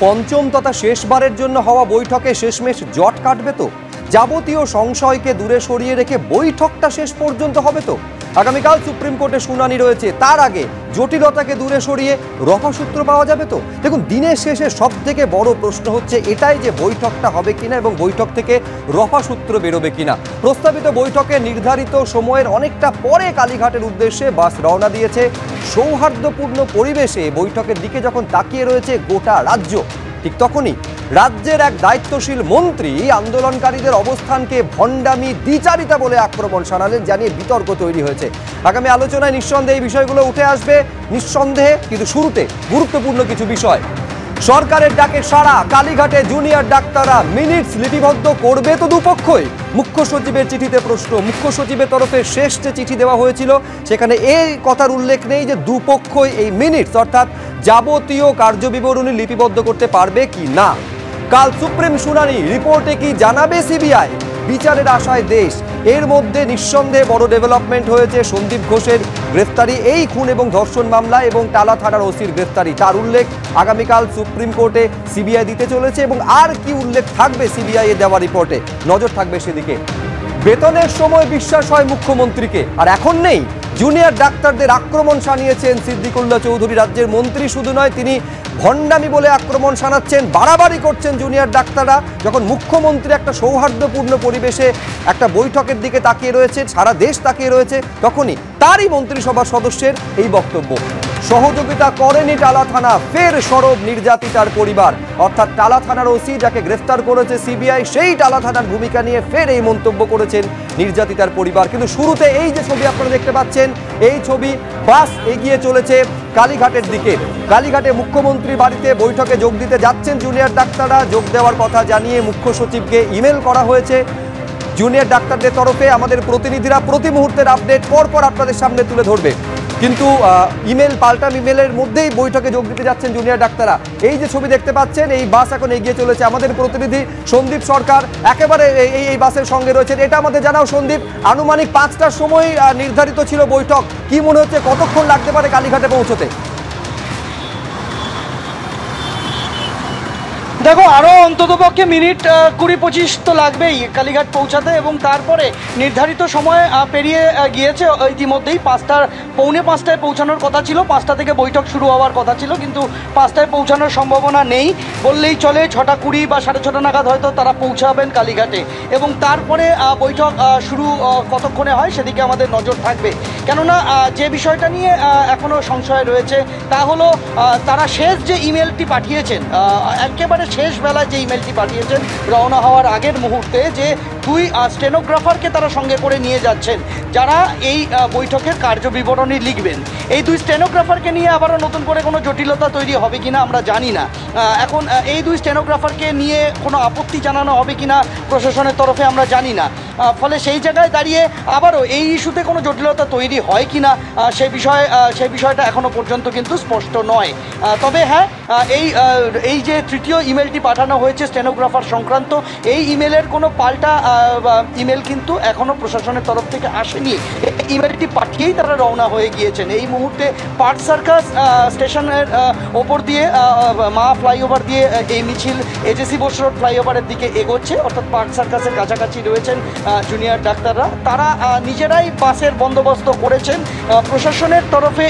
পঞ্চম তথা শেষবারের জন্য হওয়া বৈঠকে শেষমেশ জট কাটবে তো? যাবতীয় সংশয়কে দূরে সরিয়ে রেখে বৈঠকটা শেষ পর্যন্ত হবে তো? আগামীকাল সুপ্রিম কোর্টে শুনানি রয়েছে, তার আগে জটিলতাকে দূরে সরিয়ে রফাসূত্র পাওয়া যাবে তো? দেখুন, দিনের শেষে সব থেকে বড় প্রশ্ন হচ্ছে এটাই যে বৈঠকটা হবে কিনা এবং বৈঠক থেকে রফাসূত্র বেরোবে কিনা। প্রস্তাবিত বৈঠকে নির্ধারিত সময়ের অনেকটা পরে কালীঘাটের উদ্দেশ্যে বাস রওনা দিয়েছে। সৌহার্দ্যপূর্ণ পরিবেশে বৈঠকের দিকে যখন তাকিয়ে রয়েছে গোটা রাজ্য, ঠিক তখনই রাজ্যের এক দায়িত্বশীল মন্ত্রী আন্দোলনকারীদের অবস্থানকে ভণ্ডামি, দ্বিচারিতা বলে আক্রমণ শানালেন, জানিয়ে বিতর্ক তৈরি হয়েছে। আগামী আলোচনায় নিঃসন্দেহে এই বিষয়গুলো উঠে আসবে, নিঃসন্দেহে। কিন্তু শুরুতে গুরুত্বপূর্ণ কিছু বিষয়। সরকারের ডাকে সাড়া, কালীঘাটে জুনিয়র ডাক্তাররা মিনিটস লিপিবদ্ধ করবে তো দুপক্ষই? মুখ্য সচিবের চিঠিতে প্রশ্ন। মুখ্য সচিবের তরফে শেষ যে চিঠি দেওয়া হয়েছিল সেখানে এই কথার উল্লেখ নেই যে দুপক্ষই এই মিনিটস অর্থাৎ যাবতীয় কার্যবিবরণী লিপিবদ্ধ করতে পারবে কি না। কাল সুপ্রিম শুনানি, রিপোর্টে কি জানাবে সিবিআই? বিচারের আশায় দেশ। এর মধ্যে নিঃসন্দেহে বড় ডেভেলপমেন্ট হয়েছে সন্দীপ ঘোষের গ্রেফতারি, এই খুন এবং ধর্ষণ মামলা এবং টালা থানার ওসির গ্রেফতারি। তার উল্লেখ আগামীকাল সুপ্রিম কোর্টে সিবিআই দিতে চলেছে এবং আর কি উল্লেখ থাকবে সিবিআই এর দেওয়া রিপোর্টে, নজর থাকবে সেদিকে। বেতনের সময় বিশ্বাস হয় মুখ্যমন্ত্রীকে, আর এখন নেই। জুনিয়র ডাক্তারদের আক্রমণ শানিয়েছেন সিদ্দিকুল্লাহ চৌধুরী। রাজ্যের মন্ত্রী শুধু নয়, তিনি ভণ্ডামি বলে আক্রমণ শানাচ্ছেন, বাড়াবাড়ি করছেন জুনিয়র ডাক্তাররা। যখন মুখ্যমন্ত্রী একটা সৌহার্দ্যপূর্ণ পরিবেশে একটা বৈঠকের দিকে তাকিয়ে রয়েছে, সারা দেশ তাকিয়ে রয়েছে, তখনই তারই মন্ত্রিসভার সদস্যের এই বক্তব্য। সহযোগিতা করেনি টালা থানা, ফের সরব নির্যাতিতার পরিবার। অর্থাৎ টালা থানার ওসি যাকে গ্রেফতার করেছে সিবিআই, সেই টালা থানার ভূমিকা নিয়ে ফের এই মন্তব্য করেছেন নির্যাতিতার পরিবার। কিন্তু শুরুতে এই যে ছবি আপনারা দেখতে পাচ্ছেন, এই ছবি, বাস এগিয়ে চলেছে কালীঘাটের দিকে। কালীঘাটে মুখ্যমন্ত্রী বাড়িতে বৈঠকে যোগ দিতে যাচ্ছেন জুনিয়র ডাক্তাররা। যোগ দেওয়ার কথা জানিয়ে মুখ্য সচিবকে ইমেল করা হয়েছে জুনিয়র ডাক্তারদের তরফে। আমাদের প্রতিনিধিরা প্রতি মুহূর্তের আপডেট পরপর আপনাদের সামনে তুলে ধরবে। কিন্তু ইমেল পাল্টাম ইমেলের মধ্যেই বৈঠকে যোগ দিতে যাচ্ছেন জুনিয়র ডাক্তাররা। এই যে ছবি দেখতে পাচ্ছেন, এই বাস এখন এগিয়ে চলেছে। আমাদের প্রতিনিধি সন্দীপ সরকার একেবারে এই বাসের সঙ্গে রয়েছেন। এটা আমাদের জানাও সন্দীপ, আনুমানিক 5টার সময় নির্ধারিত ছিল বৈঠক। কি মনে হচ্ছে কতক্ষণ লাগতে পারে কালীঘাটে পৌঁছতে? দেখো, আরও অন্ততপক্ষে মিনিট 20-25 তো লাগবেই কালীঘাট পৌঁছাতে, এবং তারপরে নির্ধারিত সময় পেরিয়ে গিয়েছে ইতিমধ্যেই। 4:45 পৌঁছানোর কথা ছিল, 5টা থেকে বৈঠক শুরু হওয়ার কথা ছিল, কিন্তু 5টায় পৌঁছানোর সম্ভাবনা নেই বললেই চলে। 6:20 বা 6:30 নাগাদ হয়তো তারা পৌঁছাবেন কালীঘাটে, এবং তারপরে বৈঠক শুরু কতক্ষণে হয় সেদিকে আমাদের নজর থাকবে। কেননা যে বিষয়টা নিয়ে এখনও সংশয় রয়েছে তা হলো তারা শেষ যে ইমেলটি পাঠিয়েছেন, একেবারে শেষ বেলায় যে ইমেলটি পাঠিয়েছেন রওনা হওয়ার আগের মুহূর্তে, যে 2 স্টেনোগ্রাফারকে তারা সঙ্গে করে নিয়ে যাচ্ছেন যারা এই বৈঠকের কার্যবিবরণী লিখবেন। এই 2 স্টেনোগ্রাফারকে নিয়ে আবারও নতুন করে কোনো জটিলতা তৈরি হবে কিনা আমরা জানি না। এখন এই 2 স্টেনোগ্রাফারকে নিয়ে কোনো আপত্তি জানানো হবে কিনা প্রশাসনের তরফে আমরা জানি না। ফলে সেই জায়গায় দাঁড়িয়ে আবারও এই ইস্যুতে কোনো জটিলতা তৈরি হয় কিনা সেই বিষয়টা এখনও পর্যন্ত কিন্তু স্পষ্ট নয়। তবে হ্যাঁ, এই যে তৃতীয় ইমেলটি পাঠানো হয়েছে স্টেনোগ্রাফার সংক্রান্ত, এই ইমেলের কোনো পাল্টা ইমেল কিন্তু এখনও প্রশাসনের তরফ থেকে আসেনি। এই ইমেলটি পাঠিয়েই তারা রওনা হয়ে গিয়েছেন। এই মুহূর্তে পার্ক সার্কাস স্টেশনের ওপর দিয়ে মা ফ্লাইওভার দিয়ে এই মিছিল এজেসি বোস রোড ফ্লাইওভারের দিকে এগোচ্ছে। অর্থাৎ পার্ক সার্কাসের কাছাকাছি রয়েছেন জুনিয়র ডাক্তাররা। তারা নিজেরাই বাসের বন্দোবস্ত করেছেন। প্রশাসনের তরফে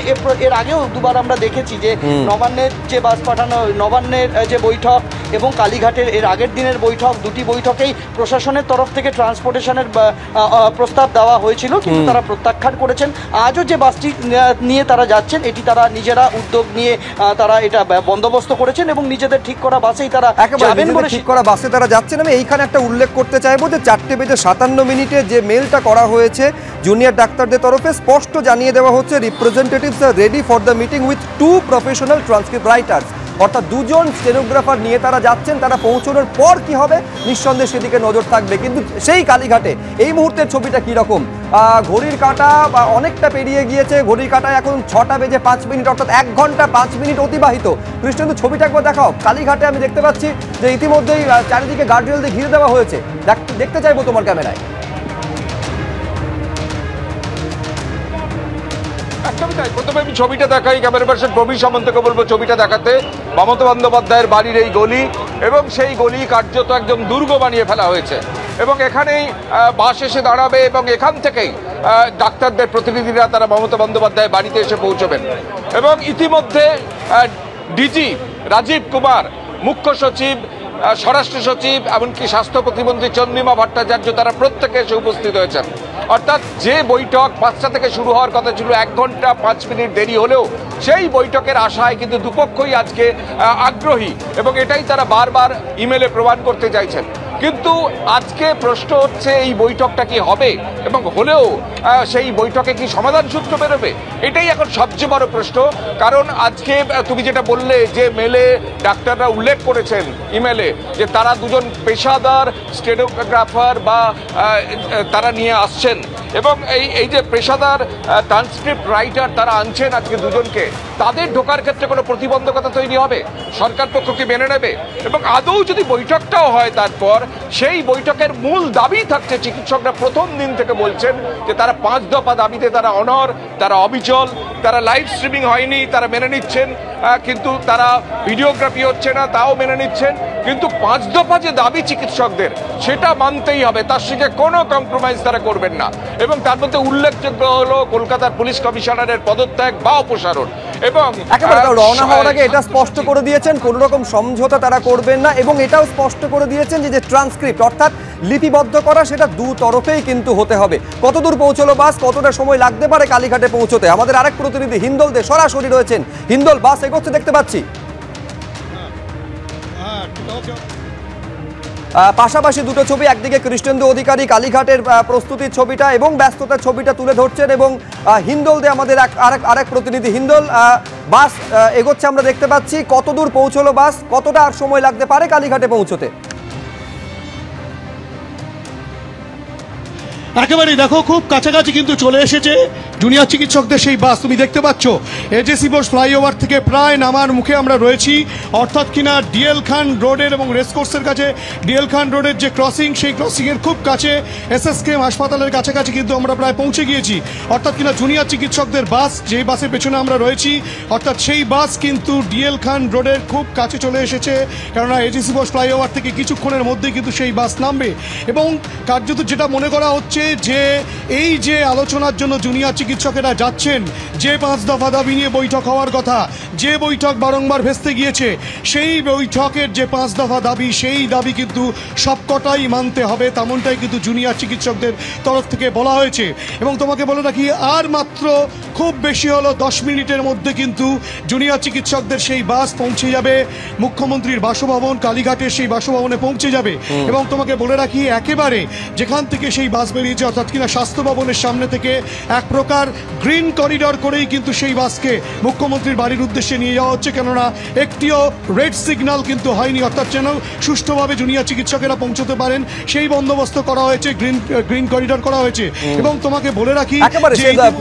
এর আগেও দুবার আমরা দেখেছি যে নবান্নের যে বাস পাঠানো, নবান্নের যে বৈঠক এবং কালীঘাটের এর আগের দিনের বৈঠক, দুটি বৈঠকেই প্রশাসনের তরফ থেকে ট্রান্সপোর্টেশনের প্রস্তাব দেওয়া হয়েছিল, কিন্তু তারা প্রত্যাখ্যান করেছেন। আজও যে বাসটি নিয়ে তারা যাচ্ছেন, এটি তারা নিজেরা উদ্যোগ নিয়ে তারা এটা বন্দোবস্ত করেছেন এবং নিজেদের ঠিক করা বাসেই তারা যাবেন বলে ঠিক করা বাসে তারা যাচ্ছেন। আমি এইখানে একটা উল্লেখ করতে চাইবো যে 4:57 যে মেলটা করা হয়েছে জুনিয়র ডাক্তারদের তরফে, স্পষ্ট জানিয়ে দেওয়া হচ্ছে representatives are ready for the meeting with 2 professional transcript writers. অর্থাৎ 2 জন স্টেনোগ্রাফার নিয়ে তারা যাচ্ছেন। তারা পৌঁছানোর পর কি হবে নিঃসন্দেহে সেদিকে নজর থাকবে। কিন্তু সেই কালীঘাটে এই মুহূর্তের ছবিটা কীরকম? ঘড়ির কাঁটা অনেকটা পেরিয়ে গিয়েছে। ঘড়ির কাঁটায় এখন 6:05, অর্থাৎ 1 ঘন্টা 5 মিনিট অতিবাহিত। কৃষ্ণেন্দু, ছবিটা একবার দেখাও। কালীঘাটে আমি দেখতে পাচ্ছি যে ইতিমধ্যেই চারিদিকে গার্ডরেল দিয়ে ঘিরে দেওয়া হয়েছে। দেখতে চাইবো তোমার ক্যামেরায়। একদমই তাই। প্রথমে আমি ছবিটা দেখাই, ক্যামেরা পার্সন প্রবীর সামন্তকে বলবো ছবিটা দেখাতে। মমতা বন্দ্যোপাধ্যায়ের বাড়ির এই গলি, এবং সেই গলি কার্যত একদম দুর্গ বানিয়ে ফেলা হয়েছে, এবং এখানেই বাস এসে দাঁড়াবে, এবং এখান থেকেই ডাক্তারদের প্রতিনিধিরা তারা মমতা বন্দ্যোপাধ্যায়ের বাড়িতে এসে পৌঁছবেন। এবং ইতিমধ্যে ডিজি রাজীব কুমার, মুখ্য সচিব, স্বরাষ্ট্র সচিব, এমনকি স্বাস্থ্য প্রতিমন্ত্রী চন্দ্রিমা ভট্টাচার্য তারা প্রত্যেকে এসে উপস্থিত হয়েছেন। অর্থাৎ যে বৈঠক 5টা থেকে শুরু হওয়ার কথা ছিল, 1 ঘন্টা 5 মিনিট দেরি হলেও সেই বৈঠকের আশায় কিন্তু দুপক্ষই আজকে আগ্রহী, এবং এটাই তারা বারবার ইমেলে প্রমাণ করতে চাইছেন। কিন্তু আজকে প্রশ্ন হচ্ছে এই বৈঠকটা কি হবে, এবং হলেও সেই বৈঠকে কি সমাধান সূত্র বেরোবে, এটাই এখন সবচেয়ে বড় প্রশ্ন। কারণ আজকে তুমি যেটা বললে যে মেলে ডাক্তাররা উল্লেখ করেছেন ইমেলে যে তারা দুজন পেশাদার স্টেনোগ্রাফার বা তারা নিয়ে আসছেন, এবং এই যে পেশাদার ট্রান্সক্রিপ্ট রাইটার তারা আনছেন আজকে দুজনকে, তাদের ঢোকার ক্ষেত্রে কোনো প্রতিবন্ধকতা তৈরি হবে, সরকার পক্ষ কি মেনে নেবে? এবং আদৌ যদি বৈঠকটাও হয়, তারপর সেই বৈঠকের মূল দাবি থাকছে, চিকিৎসকরা প্রথম দিন থেকে বলছেন যে তারা 5 দফা দাবিতে তারা অনড়, তারা অবিচল, তারা লাইভ স্ট্রিমিং হয়নি তারা মেনে নিচ্ছেন, কিন্তু তারা ভিডিওগ্রাফি হচ্ছে না তাও মেনে নিচ্ছেন, কিন্তু 5 দফা যে দাবি চিকিৎসকদের সেটা মানতেই হবে, তার সঙ্গে কোনো কম্প্রোমাইজ তারা করবেন না। এবং তার মধ্যে উল্লেখযোগ্য হলো কলকাতার পুলিশ কমিশনারের পদত্যাগ বা অপসারণ। এবং একেবারে রওনা হওয়ার আগে এটা স্পষ্ট করে দিয়েছেন কোনো রকম সমঝোতা তারা করবেন না, এবং এটাও স্পষ্ট করে দিয়েছেন যে ট্রান্সক্রিপ্ট অর্থাৎ লিপিবদ্ধ করা সেটা দু তরফেই কিন্তু হতে হবে। কতদূর পৌঁছলো বাস, কতটা সময় লাগতে পারে কালীঘাটে পৌঁছতে? আমাদের আরেক প্রতিনিধি হিন্দল দে সরাসরি রয়েছেন। হিন্দল, বাস এগোচ্ছে দেখতে পাচ্ছি। পাশাপাশি দুটো ছবি, একদিকে কৃষ্ণেন্দু অধিকারী কালীঘাটের প্রস্তুতির ছবিটা এবং ব্যস্ততার ছবিটা তুলে ধরছেন, এবং হিন্দল দে আমাদের আরেক প্রতিনিধি। হিন্দল, বাস এগোচ্ছে আমরা দেখতে পাচ্ছি, কতদূর পৌঁছলো বাস, কতটা আর সময় লাগতে পারে কালীঘাটে পৌঁছতে? একেবারেই দেখো, খুব কাছাকাছি কিন্তু চলে এসেছে জুনিয়র চিকিৎসকদের সেই বাস। তুমি দেখতে পাচ্ছ এজেসি বোস ফ্লাইওভার থেকে প্রায় নামার মুখে আমরা রয়েছি, অর্থাৎ কিনা ডিএল খান রোডের এবং রেসকোর্সের কাছে ডিএল খান রোডের যে ক্রসিং, সেই ক্রসিংয়ের খুব কাছে এসএসকেএম হাসপাতালের কাছাকাছি কিন্তু আমরা প্রায় পৌঁছে গিয়েছি। অর্থাৎ কিনা জুনিয়র চিকিৎসকদের বাস, যেই বাসের পেছনে আমরা রয়েছি, অর্থাৎ সেই বাস কিন্তু ডিএল খান রোডের খুব কাছে চলে এসেছে, কেননা এজেসি বোস ফ্লাইওভার থেকে কিছুক্ষণের মধ্যে কিন্তু সেই বাস নামবে। এবং কার্যত যেটা মনে করা হচ্ছে যে এই যে আলোচনার জন্য জুনিয়র চিকিৎসকেরা যাচ্ছেন, যে 5 দফা দাবি নিয়ে বৈঠক হওয়ার কথা, যে বৈঠক বারংবার ভেস্তে গিয়েছে, সেই বৈঠকের যে 5 দফা দাবি, সেই দাবি কিন্তু সবকটাই মানতে হবে, তেমনটাই কিন্তু জুনিয়র চিকিৎসকদের তরফ থেকে বলা হয়েছে। এবং তোমাকে বলে রাখি, আর মাত্র খুব বেশি হলো 10 মিনিটের মধ্যে কিন্তু জুনিয়র চিকিৎসকদের সেই বাস পৌঁছে যাবে মুখ্যমন্ত্রীর বাসভবন, কালীঘাটের সেই বাসভবনে পৌঁছে যাবে। এবং তোমাকে বলে রাখি, একেবারে যেখান থেকে সেই বাস বেরিয়েছে, অর্থাৎ কিনা স্বাস্থ্য ভবনের সামনে থেকে এক প্রকার গ্রিন করিডর করেই কিন্তু সেই বাসকে মুখ্যমন্ত্রীর বাড়ির উদ্দেশ্যে নিয়ে যাওয়া হচ্ছে, কেননা একটিও রেড সিগন্যাল কিন্তু হয়নি, অর্থাৎ যেন সুষ্ঠুভাবে জুনিয়র চিকিৎসকেরা পৌঁছতে পারেন সেই বন্দোবস্ত করা হয়েছে, গ্রিন করিডর করা হয়েছে। এবং তোমাকে বলে রাখি,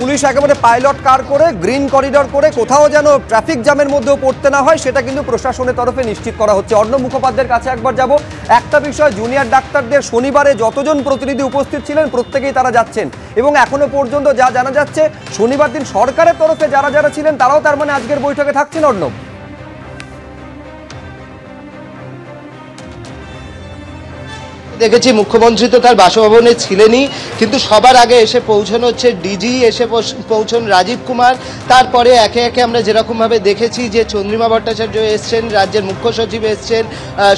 পুলিশ একেবারে পাইলট কার করে গ্রিন করিডর করে কোথাও যেন ট্রাফিক জ্যামের মধ্যেও পড়তে না হয়, সেটা কিন্তু প্রশাসনের তরফে নিশ্চিত করা হচ্ছে। অর্ণব মুখোপাধ্যায়ের কাছে একবার যাব। একটা বিষয়, জুনিয়র ডাক্তারদের শনিবারে যতজন প্রতিনিধি উপস্থিত ছিলেন প্রত্যেকেই তারা যাচ্ছেন, এবং এখনো পর্যন্ত যা জানা যাচ্ছে শনিবার দিন সরকারের তরফে যারা যারা ছিলেন তারাও তার মানে আজকের বৈঠকে থাকছেন। অর্ণব, দেখেছি মুখ্যমন্ত্রী তো তার বাসভবনে ছিলেনই, কিন্তু সবার আগে এসে পৌঁছানো হচ্ছে ডিজি, এসে পৌঁছন রাজীব কুমার, তারপরে একে একে আমরা যেরকমভাবে দেখেছি যে চন্দ্রিমা ভট্টাচার্য এসছেন, রাজ্যের মুখ্য সচিব এসছেন,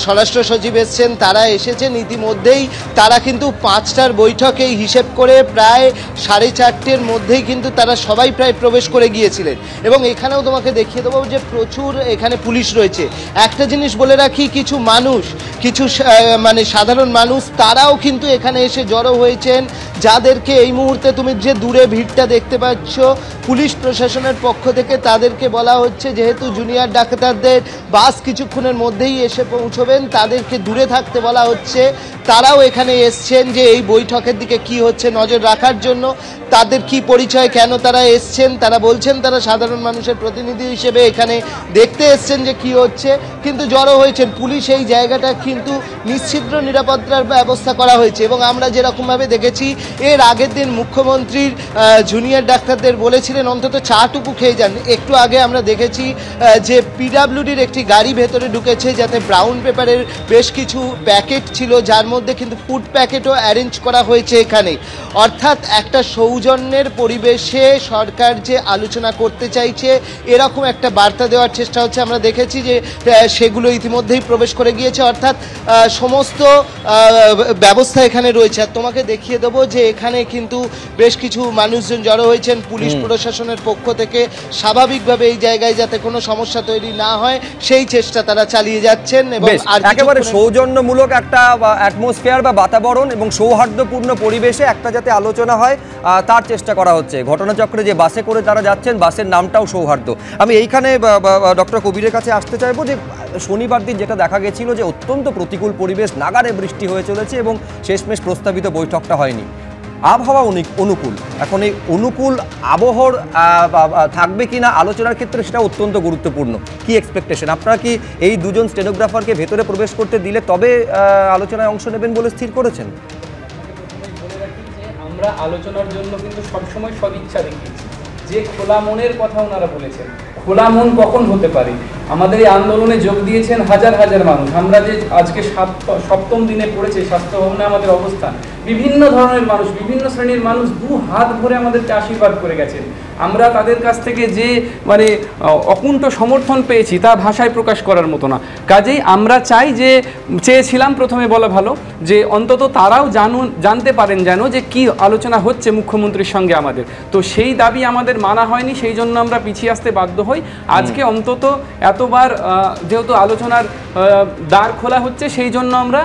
স্বরাষ্ট্র সচিব এসছেন, তারা এসেছেন ইতিমধ্যেই। তারা কিন্তু 5টার বৈঠকে হিসেব করে প্রায় 4:30-র মধ্যেই কিন্তু তারা সবাই প্রায় প্রবেশ করে গিয়েছিলেন। এবং এখানেও তোমাকে দেখিয়ে দেবো যে প্রচুর এখানে পুলিশ রয়েছে। একটা জিনিস বলে রাখি, কিছু মানুষ, কিছু মানে সাধারণ মানুষ, তারাও কিন্তু এখানে এসে জড়ো হয়েছেন, যাদেরকে এই মুহূর্তে তুমি যে দূরে ভিড়টা দেখতে পাচ্ছ, পুলিশ প্রশাসনের পক্ষ থেকে তাদেরকে বলা হচ্ছে যেহেতু জুনিয়র ডাক্তারদের বাস কিছুক্ষণের মধ্যেই এসে পৌঁছবেন, তাদেরকে দূরে থাকতে বলা হচ্ছে। তারাও এখানে এসছেন যে এই বৈঠকের দিকে কি হচ্ছে নজর রাখার জন্য। তাদের কি পরিচয়, কেন তারা এসছেন, তারা বলছেন তারা সাধারণ মানুষের প্রতিনিধি হিসেবে এখানে দেখতে এসছেন যে কি হচ্ছে, কিন্তু জড়ো হয়েছেন। পুলিশ এই জায়গাটা কিন্তু নিশ্চিদ্র নিরাপত্তার ব্যবস্থা করা হয়েছে, এবং আমরা যেরকমভাবে দেখেছি এর আগের দিন মুখ্যমন্ত্রীর জুনিয়র ডাক্তারদের বলেছিলেন অন্তত চাটুকু খেয়ে যান। একটু আগে আমরা দেখেছি যে পিডাব্লিউডির একটি গাড়ি ভেতরে ঢুকেছে, যাতে ব্রাউন পেপারের বেশ কিছু প্যাকেট ছিল, যার মধ্যে কিন্তু ফুড প্যাকেটও অ্যারেঞ্জ করা হয়েছে এখানে। অর্থাৎ একটা সৌজন্যের পরিবেশে সরকার যে আলোচনা করতে চাইছে এরকম একটা বার্তা দেওয়ার চেষ্টা হচ্ছে। আমরা দেখেছি যে সেগুলো ইতিমধ্যেই প্রবেশ করে গিয়েছে, অর্থাৎ সমস্ত ব্যবস্থা এখানে রয়েছে। আর তোমাকে দেখিয়ে দেবো যে এখানে কিন্তু বেশ কিছু মানুষজন জড়ো হয়েছেন পুলিশ প্রশাসনের পক্ষ থেকে। স্বাভাবিকভাবে এই জায়গায় যাতে কোনো সমস্যা তৈরি না হয় সেই চেষ্টা তারা চালিয়ে যাচ্ছেন। এবং একেবারে সৌজন্যমূলক একটা অ্যাটমসফিয়ার বা বাতাবরণ এবং সৌহার্দ্যপূর্ণ পরিবেশে একটা যাতে আলোচনা হয় তার চেষ্টা করা হচ্ছে। ঘটনাচক্রে যে বাসে করে তারা যাচ্ছেন, বাসের নামটাও সৌহার্দ্য। আমি এইখানে ডক্টর কবিরের কাছে আসতে চাইবো যে শনিবার দিন যেটা দেখা গেছিল যে অত্যন্ত প্রতিকূল পরিবেশ, নাগারে বৃষ্টি হয়ে চলেছে এবং শেষমেশ প্রস্তাবিত বৈঠকটা হয়নি। আবহাওয়া অনুকূল, এখন এই অনুকূল আবহাওয়ার থাকবে কিনা আলোচনার ক্ষেত্রে সেটা অত্যন্ত গুরুত্বপূর্ণ। কি এক্সপেকটেশন? আপনারা কি এই দুজন স্টেনোগ্রাফারকে ভেতরে প্রবেশ করতে দিলে তবে আলোচনায় অংশ নেবেন বলে স্থির করেছেন? আমরা আলোচনার জন্য কিন্তু সবসময় সদিচ্ছা দেখিয়েছি, যে খোলা মনের কথা ওনারা বলেছেন। খোলা মন কখন হতে পারে? আমাদের এই আন্দোলনে যোগ দিয়েছেন হাজার হাজার মানুষ। আমরা যে আজকে সপ্তম দিনে পড়েছে স্বাস্থ্য ভবনে আমাদের অবস্থান, বিভিন্ন ধরনের মানুষ, বিভিন্ন শ্রেণীর মানুষ দু হাত ভরে আমাদেরকে আশীর্বাদ করে গেছেন। আমরা তাদের কাছ থেকে যে মানে অকুণ্ঠ সমর্থন পেয়েছি তা ভাষায় প্রকাশ করার মতো না। কাজেই আমরা চাই যে, চেয়েছিলাম প্রথমে বলা ভালো যে অন্তত তারাও জানতে পারেন যেন যে কি আলোচনা হচ্ছে মুখ্যমন্ত্রীর সঙ্গে আমাদের। তো সেই দাবি আমাদের মানা হয়নি, সেই জন্য আমরা পিছিয়ে আসতে বাধ্য হই। আজকে অন্তত এতবার যেহেতু আলোচনার দ্বার খোলা হচ্ছে, সেই জন্য আমরা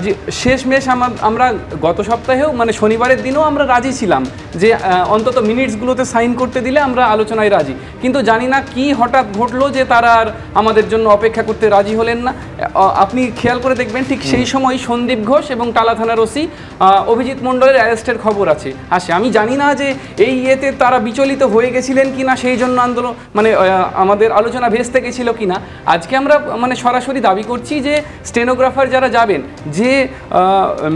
যে শেষমেশ আমরা গত সপ্তাহেও মানে শনিবারের দিনও আমরা রাজি ছিলাম যে অন্তত মিনিটসগুলোতে সাইন করতে দিলে আমরা আলোচনায় রাজি। কিন্তু জানি না কি হঠাৎ ঘটলো যে তারা আর আমাদের জন্য অপেক্ষা করতে রাজি হলেন না। আপনি খেয়াল করে দেখবেন ঠিক সেই সময় সন্দীপ ঘোষ এবং টালা থানার ওসি অভিজিৎ মণ্ডলের অ্যারেস্টের খবর আসে। আমি জানি না যে এই ইয়েতে তারা বিচলিত হয়ে গেছিলেন কিনা, সেই জন্য আন্দোলন মানে আমাদের আলোচনা ভেস্তে গেছিল কিনা। আজকে আমরা মানে সরাসরি দাবি করছি যে স্টেনোগ্রাফার যারা যাবেন, যে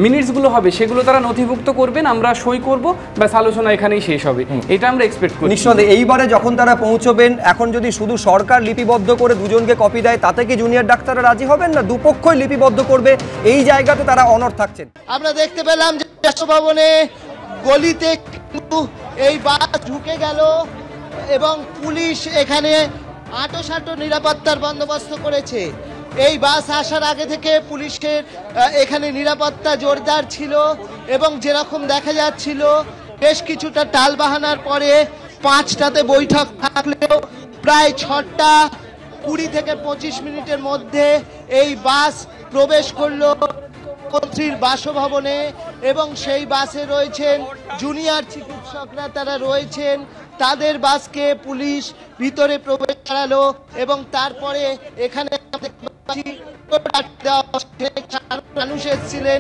মিনিটসগুলো হবে সেগুলো তারা নথিভুক্ত করবেন, আমরা সই করব, ব্যাস আলোচনা এখানেই শেষ হবে। এটা আমরা এক্সপেক্ট করি। নিঃসন্দেহে এইবারে যখন তারা পৌঁছবেন, এখন যদি শুধু সরকার লিপিবদ্ধ করে দুজনকে কপি দেয় তাতে কি জুনিয়র ডাক্তাররা রাজি হবেন না? দুপক্ষই লিপিবদ্ধ করবে, এই জায়গাতে তারা অনড় থাকছেন। আমরা দেখতে পেলাম যে ভবনে গলিতে এই বাস ঢুকে গেল এবং পুলিশ এখানে আঁটোসাঁটো নিরাপত্তার বন্দোবস্ত করেছে। এই বাস আসার আগে থেকে পুলিশের এখানে নিরাপত্তা জোরদার ছিল এবং যেরকম দেখা যাচ্ছিল বেশ কিছুটা টালবাহানার পরে 5টাতে বৈঠক থাকলেও প্রায় 6টা 20 থেকে 25 মিনিটের মধ্যে এই বাস প্রবেশ করলো মন্ত্রীর বাসভবনে এবং সেই বাসে রয়েছেন জুনিয়র চিকিৎসকরা, তারা রয়েছেন। তাদের বাসকে পুলিশ ভিতরে প্রবেশ করালো এবং তারপরে এখানে মানুষ এসেছিলেন,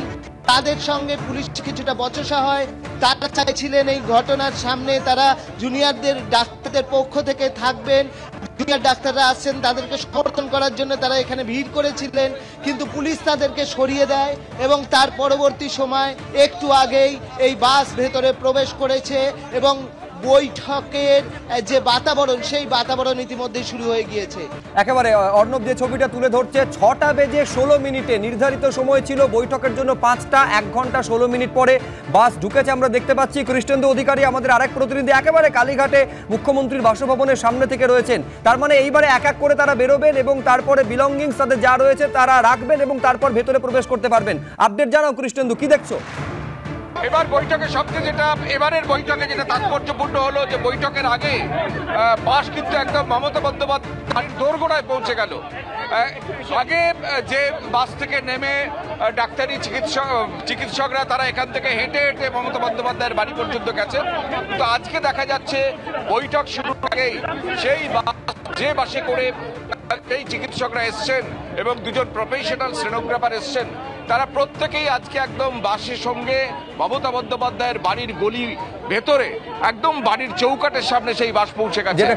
তাদের সঙ্গে পুলিশ কিছুটা বচসা হয়। তারা চাইছিলেন এই ঘটনার সামনে তারা জুনিয়রদের ডাক্তারদের পক্ষ থেকে থাকবেন, জুনিয়র ডাক্তাররা আসছেন তাদেরকে সমর্থন করার জন্য তারা এখানে ভিড় করেছিলেন, কিন্তু পুলিশ তাদেরকে সরিয়ে দেয় এবং তার পরবর্তী সময় একটু আগেই এই বাস ভেতরে প্রবেশ করেছে এবং বৈঠকের যে বাতাবরণ সেই বাতাবরণ ইতিমধ্যে শুরু হয়ে গিয়েছে। একেবারে অর্ণব যে ছবিটা তুলে ধরছে, 6টা বেজে 16 মিনিটে নির্ধারিত সময় ছিল বৈঠকের জন্য 5টা, 1 ঘন্টা 16 মিনিট পরে বাস ঢুকেছে। আমরা দেখতে পাচ্ছি কৃষ্ণেন্দু অধিকারী আমাদের আরেক প্রতিনিধি একেবারে কালীঘাটে মুখ্যমন্ত্রীর বাসভবনের সামনে থেকে রয়েছেন। তার মানে এইবারে এক এক করে তারা বেরোবেন এবং তারপরে বিলঙ্গিংস তাদের যা রয়েছে তারা রাখবেন এবং তারপর ভেতরে প্রবেশ করতে পারবেন। আপডেট জানাও কৃষ্ণেন্দু, কি দেখছো? এবার বৈঠকে সবচেয়ে এবারের বৈঠকে যেটা তাৎপর্যপূর্ণ হলো যে বৈঠকের আগে বাস কিন্তু একদম মমতা বন্দ্যোপাধ্যায় দোরগোড়ায় পৌঁছে গেল। আগে যে বাস থেকে নেমে ডাক্তারি চিকিৎসকরা তারা এখান থেকে হেঁটে হেঁটে মমতা বন্দ্যোপাধ্যায়ের বাড়ি পর্যন্ত গেছেন, তো আজকে দেখা যাচ্ছে বৈঠক শুরুর আগেই সেই যে বাসে করে এই চিকিৎসকরা এসছেন এবং দুজন প্রফেশনাল স্টেনোগ্রাফার এসছেন, তারা প্রত্যেকেই আজকে একদম বাসের সঙ্গে মমতা বন্দ্যোপাধ্যায়ের বাড়ির গলি ভেতরে একদম বাড়ির চৌকাটের সামনে সেই বাস পৌঁছে গেছে। যেটা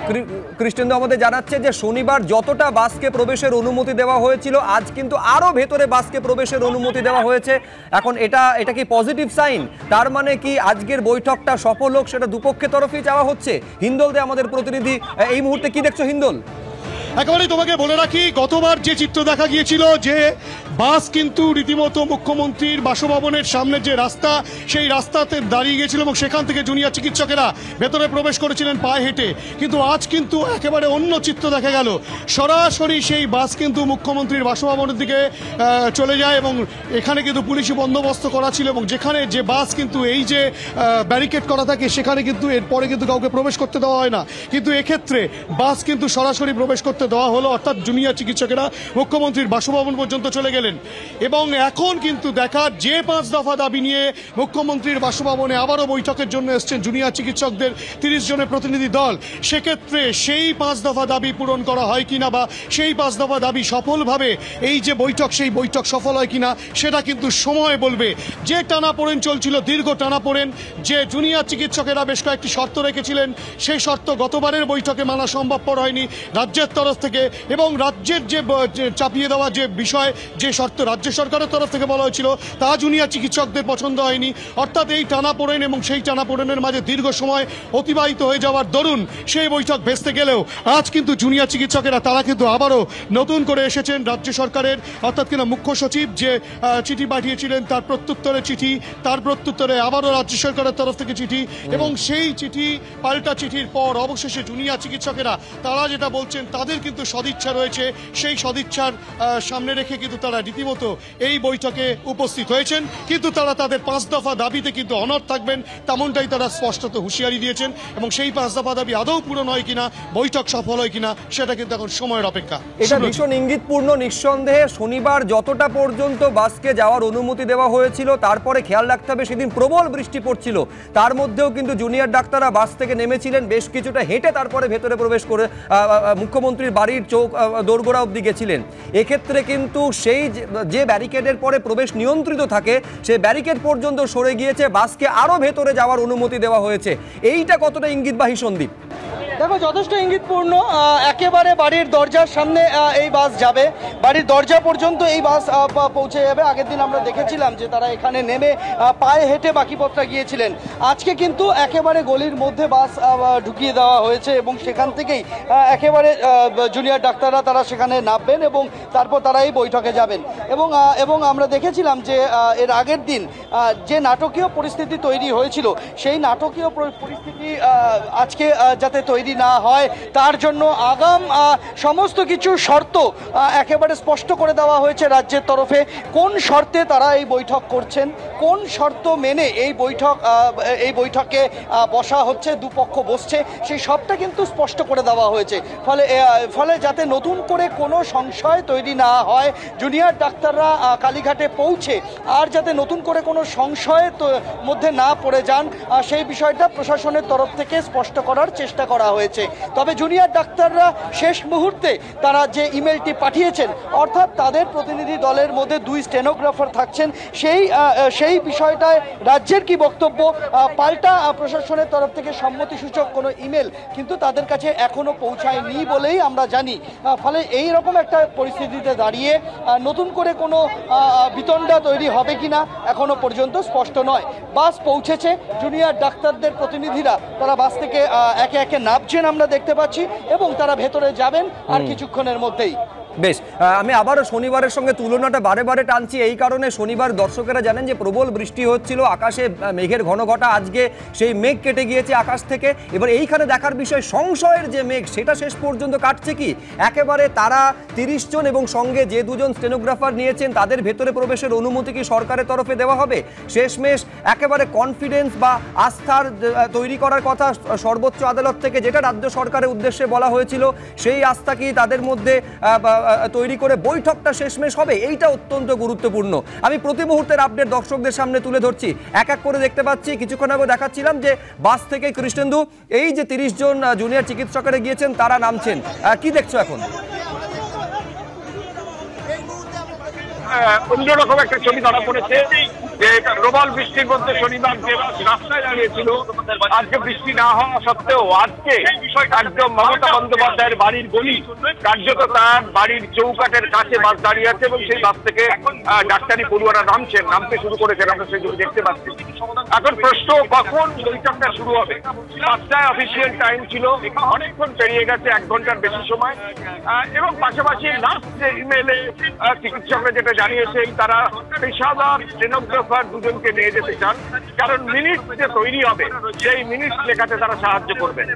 কৃষ্ণেন্দু আমাদের জানাচ্ছে যে শনিবার যতটা বাসকে প্রবেশের অনুমতি দেওয়া হয়েছিল, আজ কিন্তু আরো ভেতরে বাসকে প্রবেশের অনুমতি দেওয়া হয়েছে। এখন এটা কি পজিটিভ সাইন? তার মানে কি আজকের বৈঠকটা সফল হোক সেটা দুপক্ষের তরফেই চাওয়া হচ্ছে? হিন্দল দে আমাদের প্রতিনিধি, এই মুহূর্তে কি দেখছো হিন্দল? একেবারেই তোমাকে বলে রাখি, গতবার যে চিত্র দেখা গিয়েছিল যে বাস কিন্তু রীতিমতো মুখ্যমন্ত্রীর বাসভবনের সামনে যে রাস্তা, সেই রাস্তাতে দাঁড়িয়ে গিয়েছিল এবং সেখান থেকে জুনিয়র চিকিৎসকেরা ভেতরে প্রবেশ করেছিলেন পায়ে হেঁটে। কিন্তু আজ কিন্তু একেবারে অন্য চিত্র দেখা গেল। সরাসরি সেই বাস কিন্তু মুখ্যমন্ত্রীর বাসভবনের দিকে চলে যায় এবং এখানে কিন্তু পুলিশি বন্দোবস্ত করা ছিল এবং যেখানে যে বাস কিন্তু এই যে ব্যারিকেড করা থাকে সেখানে কিন্তু এরপরে কিন্তু কাউকে প্রবেশ করতে দেওয়া হয় না, কিন্তু এক্ষেত্রে বাস কিন্তু সরাসরি প্রবেশ করতে দেওয়া হলো, অর্থাৎ জুনিয়র চিকিৎসকেরা মুখ্যমন্ত্রীর বাসভবন পর্যন্ত চলে গেলেন। এবং এখন কিন্তু দেখার যে 5 দফা দাবি নিয়ে মুখ্যমন্ত্রীর বাসভবনে আবারও বৈঠকের জন্য এসছেন জুনিয়র চিকিৎসকদের 30 জনের প্রতিনিধি দল, সেক্ষেত্রে সেই 5 দফা দাবি পূরণ করা হয় কিনা বা সেই 5 দফা দাবি সফলভাবে এই যে বৈঠক, সেই বৈঠক সফল হয় কিনা সেটা কিন্তু সময় বলবে। যে টানাপোড়েন চলছিল, দীর্ঘ টানাপোড়েন, যে জুনিয়র চিকিৎসকেরা বেশ কয়েকটি শর্ত রেখেছিলেন, সেই শর্ত গতবারের বৈঠকে মানা সম্ভবপর হয়নি রাজ্যের তরফ থেকে, এবং রাজ্যের যে চাপিয়ে দেওয়া যে বিষয়, যে শর্ত রাজ্য সরকারের তরফ থেকে বলা হয়েছিল তা জুনিয়র চিকিৎসকদের পছন্দ হয়নি। অর্থাৎ এই টানাপোড়েন এবং সেই টানাপোড়েনের মাঝে দীর্ঘ সময় অতিবাহিত হয়ে যাওয়ার দরুন সেই বৈঠক ভেস্তে গেলেও আজ কিন্তু জুনিয়র চিকিৎসকেরা তারা কিন্তু আবারও নতুন করে এসেছেন রাজ্য সরকারের, অর্থাৎ কিনা মুখ্য সচিব যে চিঠি পাঠিয়েছিলেন তার প্রত্যুত্তরে চিঠি, তার প্রত্যুত্তরে আবারও রাজ্য সরকারের তরফ থেকে চিঠি, এবং সেই চিঠি পাল্টা চিঠির পর অবশেষে জুনিয়র চিকিৎসকেরা তারা যেটা বলছেন তাদের কিন্তু সদিচ্ছা রয়েছে, সেই সদিচ্ছার সামনে রেখে কিন্তু তারা রীতিমতো এই বৈঠকে উপস্থিত হয়েছেন। কিন্তু তারা তাদের 5 দফা দাবিতে কিন্তু অনড় থাকবেন, তেমনটাই তারা স্পষ্টত হুঁশিয়ারি দিয়েছেন, এবং সেই 5 দফা দাবি আদৌ পূরণ হয় কিনা, বৈঠক সফল হয় কিনা সেটা কিন্তু এখন সময়ের অপেক্ষা। এটা ভীষণ ইঙ্গিতপূর্ণ। নিঃসন্দেহে শনিবার যতটা পর্যন্ত বাসকে যাওয়ার অনুমতি দেওয়া হয়েছিল, তারপরে খেয়াল রাখতে হবে সেদিন প্রবল বৃষ্টি পড়ছিল, তার মধ্যেও কিন্তু জুনিয়র ডাক্তাররা বাস থেকে নেমেছিলেন, বেশ কিছুটা হেঁটে তারপরে ভেতরে প্রবেশ করে মুখ্যমন্ত্রীর বাড়ির চৌক দোরগোড়া অবধি গেছিলেন। এক্ষেত্রে কিন্তু সেই যে ব্যারিকেডের পরে প্রবেশ নিয়ন্ত্রিত থাকে সেই ব্যারিকেড পর্যন্ত সরে গিয়েছে, বাসকে আরও ভেতরে যাওয়ার অনুমতি দেওয়া হয়েছে। এইটা কতটা ইঙ্গিতবাহী সন্দীপ? দেখো, যথেষ্ট ইঙ্গিতপূর্ণ। একেবারে বাড়ির দরজার সামনে এই বাস যাবে, বাড়ির দরজা পর্যন্ত এই বাস পৌঁছে যাবে। আগের দিন আমরা দেখেছিলাম যে তারা এখানে নেমে পায়ে হেঁটে বাকিপত্রা গিয়েছিলেন। আজকে কিন্তু একেবারে গলির মধ্যে বাস ঢুকিয়ে দেওয়া হয়েছে এবং সেখান থেকেই একেবারে জুনিয়র ডাক্তাররা তারা সেখানে নামবেন এবং তারপর তারা এই বৈঠকে যাবেন। এবং আমরা দেখেছিলাম যে এর আগের দিন যে নাটকীয় পরিস্থিতি তৈরি হয়েছিল, সেই নাটকীয় পরিস্থিতি আজকে যাতে তৈরি না হয় তার জন্য আগাম সমস্ত কিছু শর্ত একেবারে স্পষ্ট করে দেওয়া হয়েছে রাজ্যের তরফে। কোন শর্তে তারা এই বৈঠক করছেন, কোন শর্ত মেনে এই বৈঠকে বসা হচ্ছে, দুপক্ষ বসছে, সেই সবটা কিন্তু স্পষ্ট করে দেওয়া হয়েছে। ফলে যাতে নতুন করে কোনো সংশয় তৈরি না হয়, জুনিয়র ডাক্তাররা কালীঘাটে পৌঁছে আর যাতে নতুন করে কোনো সংশয়ের মধ্যে না পড়ে যান, সেই বিষয়টা প্রশাসনের তরফ থেকে স্পষ্ট করার চেষ্টা করা হয়েছে। তবে জুনিয়র ডাক্তাররা শেষ মুহূর্তে তারা যে ইমেলটি পাঠিয়েছেন, অর্থাৎ তাদের প্রতিনিধি দলের মধ্যে 2 স্টেনোগ্রাফার থাকছেন, সেই বিষয়টায় রাজ্যের কি বক্তব্য? পাল্টা প্রশাসনের তরফ থেকে সম্মতিসূচক কোনো ইমেল কিন্তু তাদের কাছে এখনো পৌঁছায়নি বলেই আমরা জানি। ফলে এই রকম একটা পরিস্থিতিতে দাঁড়িয়ে নতুন করে কোনো বিতণ্ডা তৈরি হবে কিনা এখনো পর্যন্ত স্পষ্ট নয়। বাস পৌঁছেছে, জুনিয়র ডাক্তারদের প্রতিনিধিরা তারা বাস থেকে একে একে নামছেন আমরা দেখতে পাচ্ছি, এবং তারা ভেতরে যাবেন আর কিছুক্ষণের মধ্যেই। বেশ, আমি আবারও শনিবারের সঙ্গে তুলনাটা বারে বারে টানছি এই কারণে, শনিবার দর্শকেরা জানেন যে প্রবল বৃষ্টি হচ্ছিল, আকাশে মেঘের ঘন ঘটা, আজকে সেই মেঘ কেটে গিয়েছে আকাশ থেকে। এবার এইখানে দেখার বিষয় সংশয়ের যে মেঘ সেটা শেষ পর্যন্ত কাটছে কি? একেবারে তারা 30 জন এবং সঙ্গে যে 2 জন স্টেনোগ্রাফার নিয়েছেন তাদের ভেতরে প্রবেশের অনুমতি কি সরকারের তরফে দেওয়া হবে? শেষমেশ একেবারে কনফিডেন্স বা আস্থার তৈরি করার কথা সর্বোচ্চ আদালত থেকে, যেটা রাজ্য সরকারের উদ্দেশ্যে বলা হয়েছিল, সেই আস্থা কি তাদের মধ্যে তৈরি করে বৈঠকটা শেষমেশ হবে? এইটা অত্যন্ত গুরুত্বপূর্ণ। আমি প্রতি মুহূর্তের আপডেট দর্শকদের সামনে তুলে ধরছি, এক এক করে দেখতে পাচ্ছি। কিছুক্ষণ আগে দেখাচ্ছিলাম যে বাস থেকে কৃষ্ণেন্দু এই যে 30 জন জুনিয়র চিকিৎসকেরা গিয়েছেন তারা নামছেন, কি দেখছো এখন? অন্যরকম একটা ছবি ধরা পড়েছে যে প্রবল বৃষ্টির মধ্যে শনিবার যে রাস্তায় দাঁড়িয়েছিল, আজকে বৃষ্টি না হওয়া সত্ত্বেও আজকে একদম মমতা বন্দ্যোপাধ্যায়ের বাড়ির গলি কার্যত তার বাড়ির চৌকাটের কাছে বাস দাঁড়িয়ে আছে এবং সেই বাস থেকে ডাক্তারি পড়ুয়ারা নামতে শুরু করেছেন, আমরা সেই ছবি দেখতে পাচ্ছি। এখন প্রশ্ন, কখন বৈঠকটা শুরু হবে? 5টায় অফিসিয়াল টাইম ছিল, অনেকক্ষণ পেরিয়ে গেছে, 1 ঘন্টার বেশি সময়। এবং পাশাপাশি লাস্ট যে ইমেলে চিকিৎসকরা যেটা জানিয়েছেন, তারা পেশাদার স্টেনোগ্রাফার দুজনকে নিয়ে যেতে চান, কারণ মিনিট যে তৈরি হবে সেই মিনিট লেখাতে তারা সাহায্য করবেন।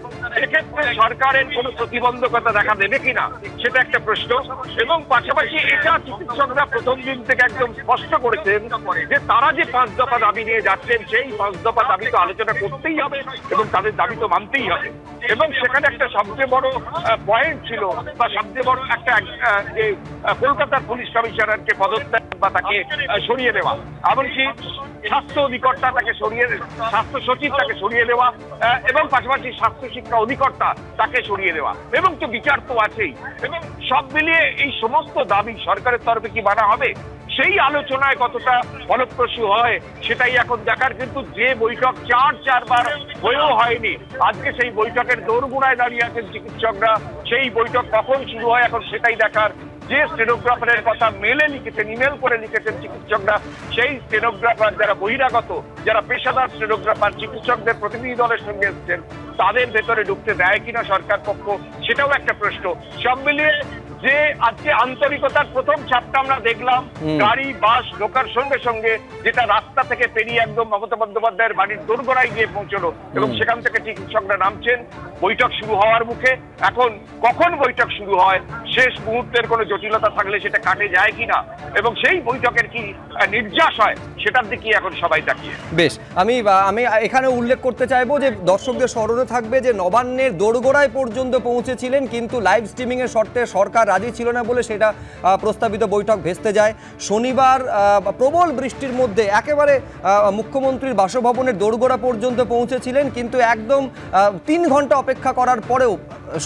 এক্ষেত্রে সরকারের কোনো প্রতিবন্ধকতা দেখা দেবে কিনা সেটা একটা প্রশ্ন। এবং পাশাপাশি এটা চিকিৎসকরা প্রথম দিন থেকে একদম স্পষ্ট করেছেন যে তারা যে 5 দফা দাবি নিয়ে যাচ্ছেন, সেই 5 দফা দাবি তো আলোচনা করতেই হবে এবং তাদের দাবি তো মানতেই হবে। এবং সেখানে একটা সবচেয়ে বড় পয়েন্ট ছিল বা সবচেয়ে বড় একটা যে কলকাতার পুলিশ কমিশনারকে পদত্যাগ বা তাকে সরিয়ে দেওয়া, এমনকি স্বাস্থ্য অধিকর্তা তাকে স্বাস্থ্য সচিব তাকে সরিয়ে দেওয়া এবং পাশাপাশি স্বাস্থ্য শিক্ষা অধিকর্তা তাকে সরিয়ে দেওয়া, এবং তো বিচার তো আছেই। এবং সব মিলিয়ে এই সমস্ত দাবি সরকারের তরফে কি মানা হবে, সেই আলোচনায় কতটা ফলপ্রসূ হয় সেটাই এখন দেখার। কিন্তু যে বৈঠক 4 বার হয়েও হয়নি, আজকে সেই বৈঠকের দোরগোড়ায় দাঁড়িয়ে আছেন চিকিৎসকরা। সেই বৈঠক কখন শুরু হয় এখন সেটাই দেখার। যে স্টেনোগ্রাফারের কথা মেলে লিখেছেন, ইমেল করে লিখেছেন চিকিৎসকরা, সেই স্টেনোগ্রাফার যারা বহিরাগত, যারা পেশাদার স্টেনোগ্রাফার চিকিৎসকদের প্রতিনিধি দলের সঙ্গে এসেছেন, তাদের ভেতরে ঢুকতে দেয় কিনা সরকার পক্ষ, সেটাও একটা প্রশ্ন। সব মিলিয়ে যে আজকে আন্তরিকতার প্রথম ছাপটা আমরা দেখলাম, গাড়ি বাস ঢোকার সঙ্গে সঙ্গে যেটা রাস্তা থেকে পেরিয়ে একদম মমতা বন্দ্যোপাধ্যায়ের বাড়ির দোরগোড়ায় গিয়ে পৌঁছলো এবং সেখান থেকে চিকিৎসকরা নামছেন বৈঠক শুরু হওয়ার মুখে। এখন কখন বৈঠক শুরু হয়, শেষ মুহূর্তের কোনো জটিলতা থাকলে সেটা কাটে যায় কিনা এবং সেই বৈঠকের কি নির্যাস হয় সেটার দিকে এখন সবাই তাকিয়ে। বেশ, আমি এখানে উল্লেখ করতে চাইবো যে দর্শকদের স্মরণে থাকবে যে নবান্নের দোরগোড়ায় পর্যন্ত পৌঁছেছিলেন, কিন্তু লাইভ স্ট্রিমিং এর শর্তে সরকার রাজি ছিল না বলে সেটা প্রস্তাবিত বৈঠক ভেস্তে যায়। শনিবার প্রবল বৃষ্টির মধ্যে একেবারে মুখ্যমন্ত্রীর বাসভবনের দোরগোড়া পর্যন্ত পৌঁছেছিলেন, কিন্তু একদম 3 ঘন্টা অপেক্ষা করার পরেও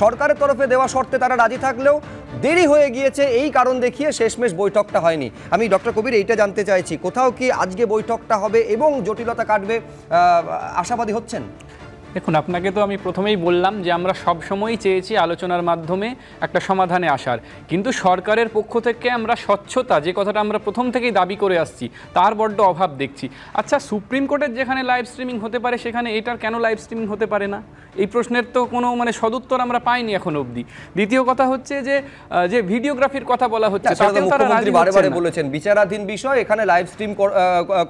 সরকারের তরফে দেওয়া শর্তে তারা রাজি থাকলেও দেরি হয়ে গিয়েছে, এই কারণ দেখিয়ে শেষমেশ বৈঠকটা হয়নি। আমি ডক্টর কবির এইটা জানতে চাইছি, কোথাও কি আজকে বৈঠকটা হবে এবং জটিলতা কাটবে, আশাবাদী হচ্ছেন? দেখুন, আপনাকে তো আমি প্রথমেই বললাম যে আমরা সবসময়ই চেয়েছি আলোচনার মাধ্যমে একটা সমাধানে আসার, কিন্তু সরকারের পক্ষ থেকে আমরা স্বচ্ছতা, যে কথাটা আমরা প্রথম থেকেই দাবি করে আসছি, তার বড্ড অভাব দেখছি। আচ্ছা, সুপ্রিম কোর্টের যেখানে লাইভ স্ট্রিমিং হতে পারে সেখানে এটার কেন লাইভ স্ট্রিমিং হতে পারে না? এই প্রশ্নের তো কোনো সদুত্তর আমরা পাইনি এখন অবধি। দ্বিতীয় কথা হচ্ছে যে ভিডিওগ্রাফির কথা বলা হচ্ছে, তাতেও তারা রাজি বারে বলেছেন বিচারাধীন বিষয়, এখানে লাইভ স্ট্রিম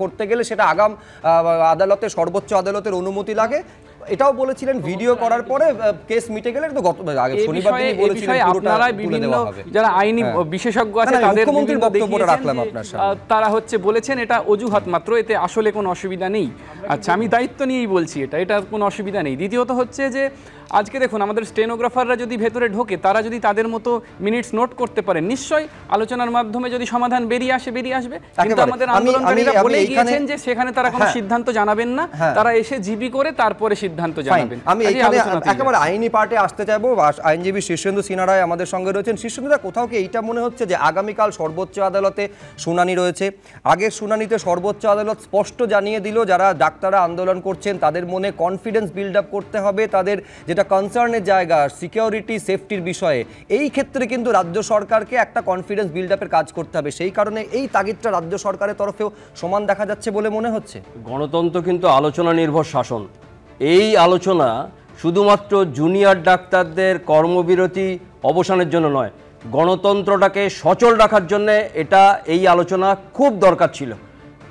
করতে গেলে সেটা আগাম আদালতে, সর্বোচ্চ আদালতের অনুমতি লাগে, এটাও বলেছিলেন। ভিডিও করার পরে কেস মিটে গেলে তো শনিবার দিনই বলেছিলেন আপনারা বিভিন্ন যারা আইনি বিশেষজ্ঞ আছে তাদের মুখ্যমন্ত্রীর বক্তব্যটা রাখলাম আপনার সামনে, তারা বলেছেন এটা অজুহাত মাত্র, এতে আসলে কোনো অসুবিধা নেই। আচ্ছা, আমি দায়িত্ব নিয়েই বলছি এটা কোনো অসুবিধা নেই। দ্বিতীয়ত হচ্ছে যে আজকে দেখুন, আমাদের স্টেনোগ্রাফাররা যদি ভেতরে ঢোকে, তারা যদি তাদের মতো মিনিটস নোট করতে পারেন, নিশ্চয়ই আলোচনার মাধ্যমে যদি সমাধান বেরিয়ে আসবে। কিন্তু আমাদের আন্দোলনকারীরা বলে গিয়েছেন যে সেখানে তারা কোনো সিদ্ধান্ত জানাবেন না, তারা এসে জিবি করে তারপরে সিদ্ধান্ত জানাবেন। আমি এখানে একেবারে আইনি পার্টে আসতে চাইবো, আইনজীবী শীর্ষেন্দু সিনহা রায় আমাদের সঙ্গে রয়েছেন। শীর্ষেন্দুদা, কোথাও কি এইটা মনে হচ্ছে যে আগামীকাল সর্বোচ্চ আদালতে শুনানি রয়েছে, আগের শুনানিতে সর্বোচ্চ আদালত স্পষ্ট জানিয়ে দিল যারা ডাক্তাররা আন্দোলন করছেন তাদের মনে কনফিডেন্স বিল্ড আপ করতে হবে, তাদের যেটা কনসার্নের জায়গা সিকিউরিটি সেফটির বিষয়ে, এই ক্ষেত্রে কিন্তু রাজ্য সরকারকে একটা কনফিডেন্স বিল্ড আপের কাজ করতে হবে, সেই কারণে এই তাগিদটা রাজ্য সরকারের তরফেও সমান দেখা যাচ্ছে বলে মনে হচ্ছে। গণতন্ত্র কিন্তু আলোচনা নির্ভর শাসন। এই আলোচনা শুধুমাত্র জুনিয়র ডাক্তারদের কর্মবিরতি অবসানের জন্য নয়, গণতন্ত্রটাকে সচল রাখার জন্য এই আলোচনা খুব দরকার ছিল।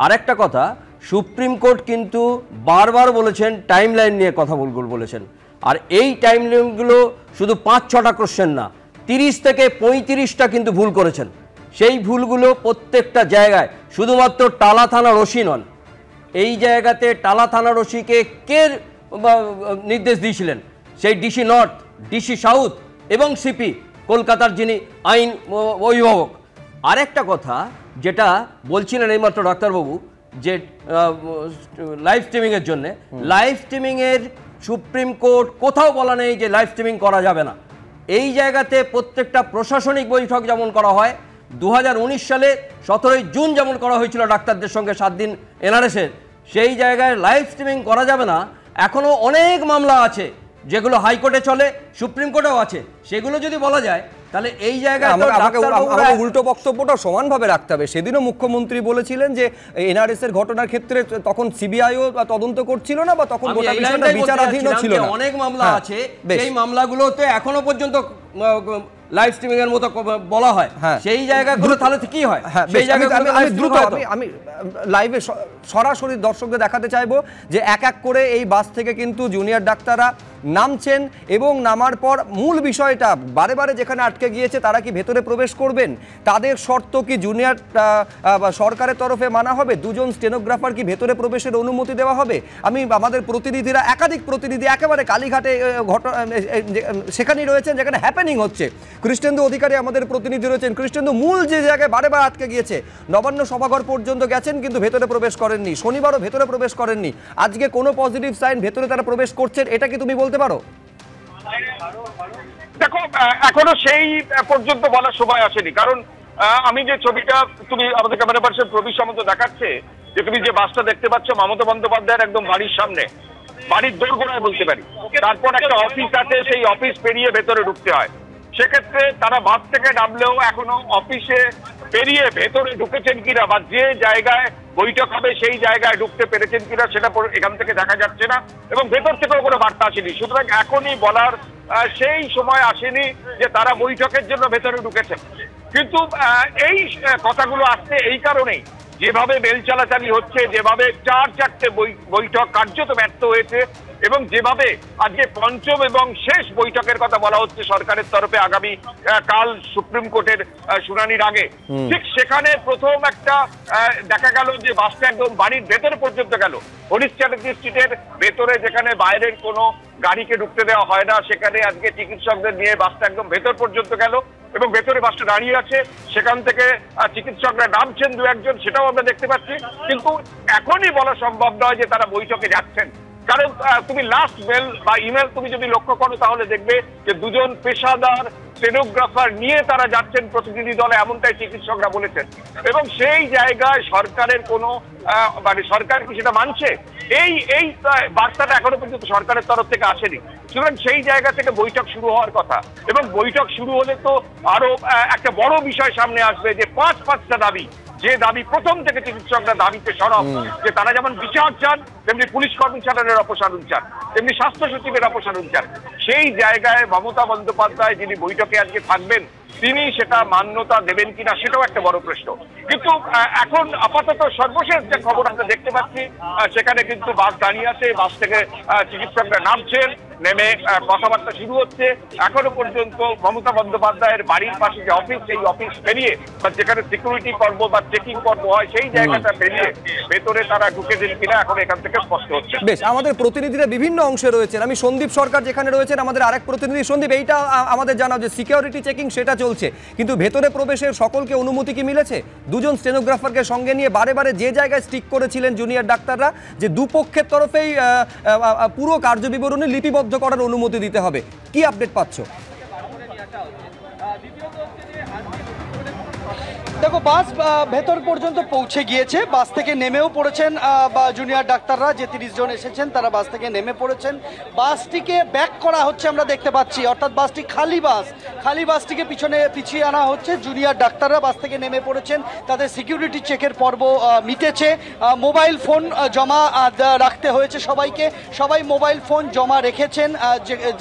আরেকটা কথা, সুপ্রিম কোর্ট কিন্তু বারবার বলেছেন টাইম লাইন নিয়ে কথা বলেছেন, আর এই টাইম লাইনগুলো শুধু 5-6টা কোশ্চেন না, 30 থেকে 35টা কিন্তু ভুল করেছেন। সেই ভুলগুলো প্রত্যেকটা জায়গায়, শুধুমাত্র টালা থানার ওসি নন, এই জায়গাতে টালা থানার ওসিকে কে নির্দেশ দিয়েছিলেন, সেই ডিসি নর্থ, ডিসি সাউথ এবং সিপি কলকাতার যিনি আইন অভিভাবক। আরেকটা কথা যেটা বলছিলেন এইমাত্র ডাক্তারবাবু, যে লাইভ স্ট্রিমিংয়ের জন্যে, লাইভ স্ট্রিমিংয়ের সুপ্রিম কোর্ট কোথাও বলা নেই যে লাইভ স্ট্রিমিং করা যাবে না। এই জায়গাতে প্রত্যেকটা প্রশাসনিক বৈঠক যেমন করা হয়, 2019 সালে 17ই জুন যেমন করা হয়েছিল ডাক্তারদের সঙ্গে 7 দিন এনআরএসের, সেই জায়গায় লাইভ স্ট্রিমিং করা যাবে না। এখনও অনেক মামলা আছে যেগুলো হাইকোর্টে চলে, সুপ্রিম কোর্টেও আছে, সেগুলো যদি বলা যায় তাহলে এই জায়গায় আমাকে উল্টো বক্তব্যটা সমানভাবে রাখতে হবে। সেদিনও মুখ্যমন্ত্রী বলেছিলেন যে এনআরএস এর ঘটনার ক্ষেত্রে তখন সিবিআইও তদন্ত করছিল না, বা তখন গোটা বিষয়টা বিচারাধীনও ছিল না। অনেক মামলা আছে, সেই মামলাগুলোতে এখনো পর্যন্ত লাইভ স্ট্রিমিং এর মতো বলা হয়, সেই জায়গাগুলো তাহলে কি হয়? সেই জায়গাগুলো আমি দ্রুত আমি লাইভে সরাসরি দর্শকদের দেখাতে চাইবো যে এক এক করে এই বাস থেকে কিন্তু জুনিয়র ডাক্তাররা নামছেন, এবং নামার পর মূল বিষয়টা বারে বারে যেখানে আটকে গিয়েছে তারা কি ভেতরে প্রবেশ করবেন, তাদের শর্ত কি জুনিয়র সরকারের তরফে মানা হবে, দুজন স্টেনোগ্রাফার কি ভেতরে প্রবেশের অনুমতি দেওয়া হবে। আমি আমাদের প্রতিনিধিরা, একাধিক প্রতিনিধি একেবারে কালীঘাটে সেখানেই রয়েছেন যেখানে হ্যাপেনিং হচ্ছে। কৃষ্ণেন্দু অধিকারী আমাদের প্রতিনিধি রয়েছেন। কৃষ্ণেন্দু, মূল যে জায়গায় বারে বার আটকে গিয়েছে, নবান্ন সভাঘর পর্যন্ত গেছেন কিন্তু ভেতরে প্রবেশ করেননি, শনিবারও ভেতরে প্রবেশ করেননি, আজকে কোনো পজিটিভ সাইন ভেতরে তারা প্রবেশ করছেন, এটা কি তুমি বলতে পারো? দেখো, এখনো সেই পর্যন্ত বলার সময় আসেনি, কারণ আমি যে ছবিটা তুমি আমাদের ক্যামেরা পার্সন প্রবীর সামন্ত দেখাচ্ছে, যে তুমি যে বাসটা দেখতে পাচ্ছ মমতা বন্দ্যোপাধ্যায়ের একদম বাড়ির সামনে, বাড়ির দোরগোড়ায় বলতে পারি, তারপর একটা অফিস আছে, সেই অফিস পেরিয়ে ভেতরে ঢুকতে হয়। সেক্ষেত্রে তারা বাস থেকে নামলেও এখনো অফিসে পেরিয়ে ভেতরে ঢুকেছেন কিনা, বা যে জায়গায় বৈঠক হবে সেই জায়গায় ঢুকতে পেরেছেন কিনা সেটা এখান থেকে দেখা যাচ্ছে না, এবং ভেতর থেকেও কোনো বার্তা আসেনি। সুতরাং এখনই বলার সেই সময় আসেনি যে তারা বৈঠকের জন্য ভেতরে ঢুকেছেন। কিন্তু এই কথাগুলো আসছে এই কারণেই, যেভাবে মেল চালাচালি হচ্ছে, যেভাবে 4-4টে বৈঠক কার্যত ব্যর্থ হয়েছে, এবং যেভাবে আজকে পঞ্চম এবং শেষ বৈঠকের কথা বলা হচ্ছে সরকারের তরফে আগামী কাল সুপ্রিম কোর্টের শুনানির আগে, ঠিক সেখানে প্রথম একটা দেখা গেল যে বাসটা একদম বাড়ির ভেতরে পর্যন্ত গেল। হরিশ চ্যাটার্জি স্ট্রিটের ভেতরে, যেখানে বাইরের কোনো গাড়িকে ঢুকতে দেওয়া হয় না, সেখানে আজকে চিকিৎসকদের নিয়ে বাসটা একদম ভেতর পর্যন্ত গেল, এবং ভেতরে বাসটা দাঁড়িয়ে আছে, সেখান থেকে চিকিৎসকরা নামছেন 2-1জন, সেটাও আমরা দেখতে পাচ্ছি। কিন্তু এখনই বলা সম্ভব নয় যে তারা বৈঠকে যাচ্ছেন, কারণ তুমি লাস্ট মেল বা ইমেল তুমি যদি লক্ষ্য করো তাহলে দেখবে যে দুজন পেশাদার স্টেনোগ্রাফার নিয়ে তারা যাচ্ছেন প্রতিনিধি দলে, এমনটাই চিকিৎসকরা বলেছেন। এবং সেই জায়গায় সরকারের কোনো মানে সরকার কি সেটা মানছে? এই বার্তাটা এখনো পর্যন্ত সরকারের তরফ থেকে আসেনি। সুতরাং সেই জায়গা থেকে বৈঠক শুরু হওয়ার কথা, এবং বৈঠক শুরু হলে তো আরো একটা বড় বিষয় সামনে আসবে, যে 5-5টা দাবি, যে দাবি প্রথম থেকে চিকিৎসকরা দাবিতে সরব, যে তারা যেমন বিচার চান, তেমনি পুলিশ কর্মচারীদের অপসারণ চান, তেমনি স্বাস্থ্য সচিবের অপসারণ চান। সেই জায়গায় মমতা বন্দ্যোপাধ্যায় যিনি বৈঠকে আজকে থাকবেন, তিনি সেটা মান্যতা দেবেন কিনা সেটাও একটা বড় প্রশ্ন। কিন্তু এখন আপাতত সর্বশেষ যে খবর আমরা দেখতে পাচ্ছি, সেখানে কিন্তু বাস দাঁড়িয়ে আছে, বাস থেকে চিকিৎসকরা নামছেন, নেমে কথাবার্তা শুরু হচ্ছে। এখনো পর্যন্ত মমতা বন্দ্যোপাধ্যায়ের বাড়ির পাশে যে অফিস, সেই অফিস পেরিয়ে বা যেখানে সিকিউরিটি পর্ব বা চেকিং পর্ব হয়, সেই জায়গাটা পেরিয়ে ভেতরে তারা ঢুকেছেন কিনা এখন এখান থেকে স্পষ্ট হচ্ছে। বেশ, আমাদের প্রতিনিধিরা বিভিন্ন অংশে রয়েছেন। আমি সন্দীপ সরকার যেখানে রয়েছেন, আমাদের আরেক প্রতিনিধি সন্দীপ, এইটা আমাদের জানাও যে সিকিউরিটি চেকিং সেটা চলছে, কিন্তু ভেতরে প্রবেশের সকলকে অনুমতি কি মিলেছে? দুজন স্টেনোগ্রাফারকে সঙ্গে নিয়ে বারে বারে যে জায়গায় স্টিক করেছিলেন জুনিয়র ডাক্তাররা, যে দুপক্ষের তরফেই পুরো কার্যবিবরণী লিপিবদ্ধ করার অনুমতি দিতে হবে, কি আপডেট পাচ্ছ? দেখো, বাস ভেতর পর্যন্ত পৌঁছে গিয়েছে, বাস থেকে নেমেও পড়েছেন বা জুনিয়র ডাক্তাররা যে 30 জন এসেছেন তারা বাস থেকে নেমে পড়েছেন। বাসটিকে ব্যাক করা হচ্ছে আমরা দেখতে পাচ্ছি, অর্থাৎ বাসটি খালি বাসটিকে পিছিয়ে আনা হচ্ছে। জুনিয়র ডাক্তাররা বাস থেকে নেমে পড়েছেন, তাদের সিকিউরিটি চেকের পর্ব মিটেছে। মোবাইল ফোন জমা রাখতে হয়েছে সবাইকে, সবাই মোবাইল ফোন জমা রেখেছেন,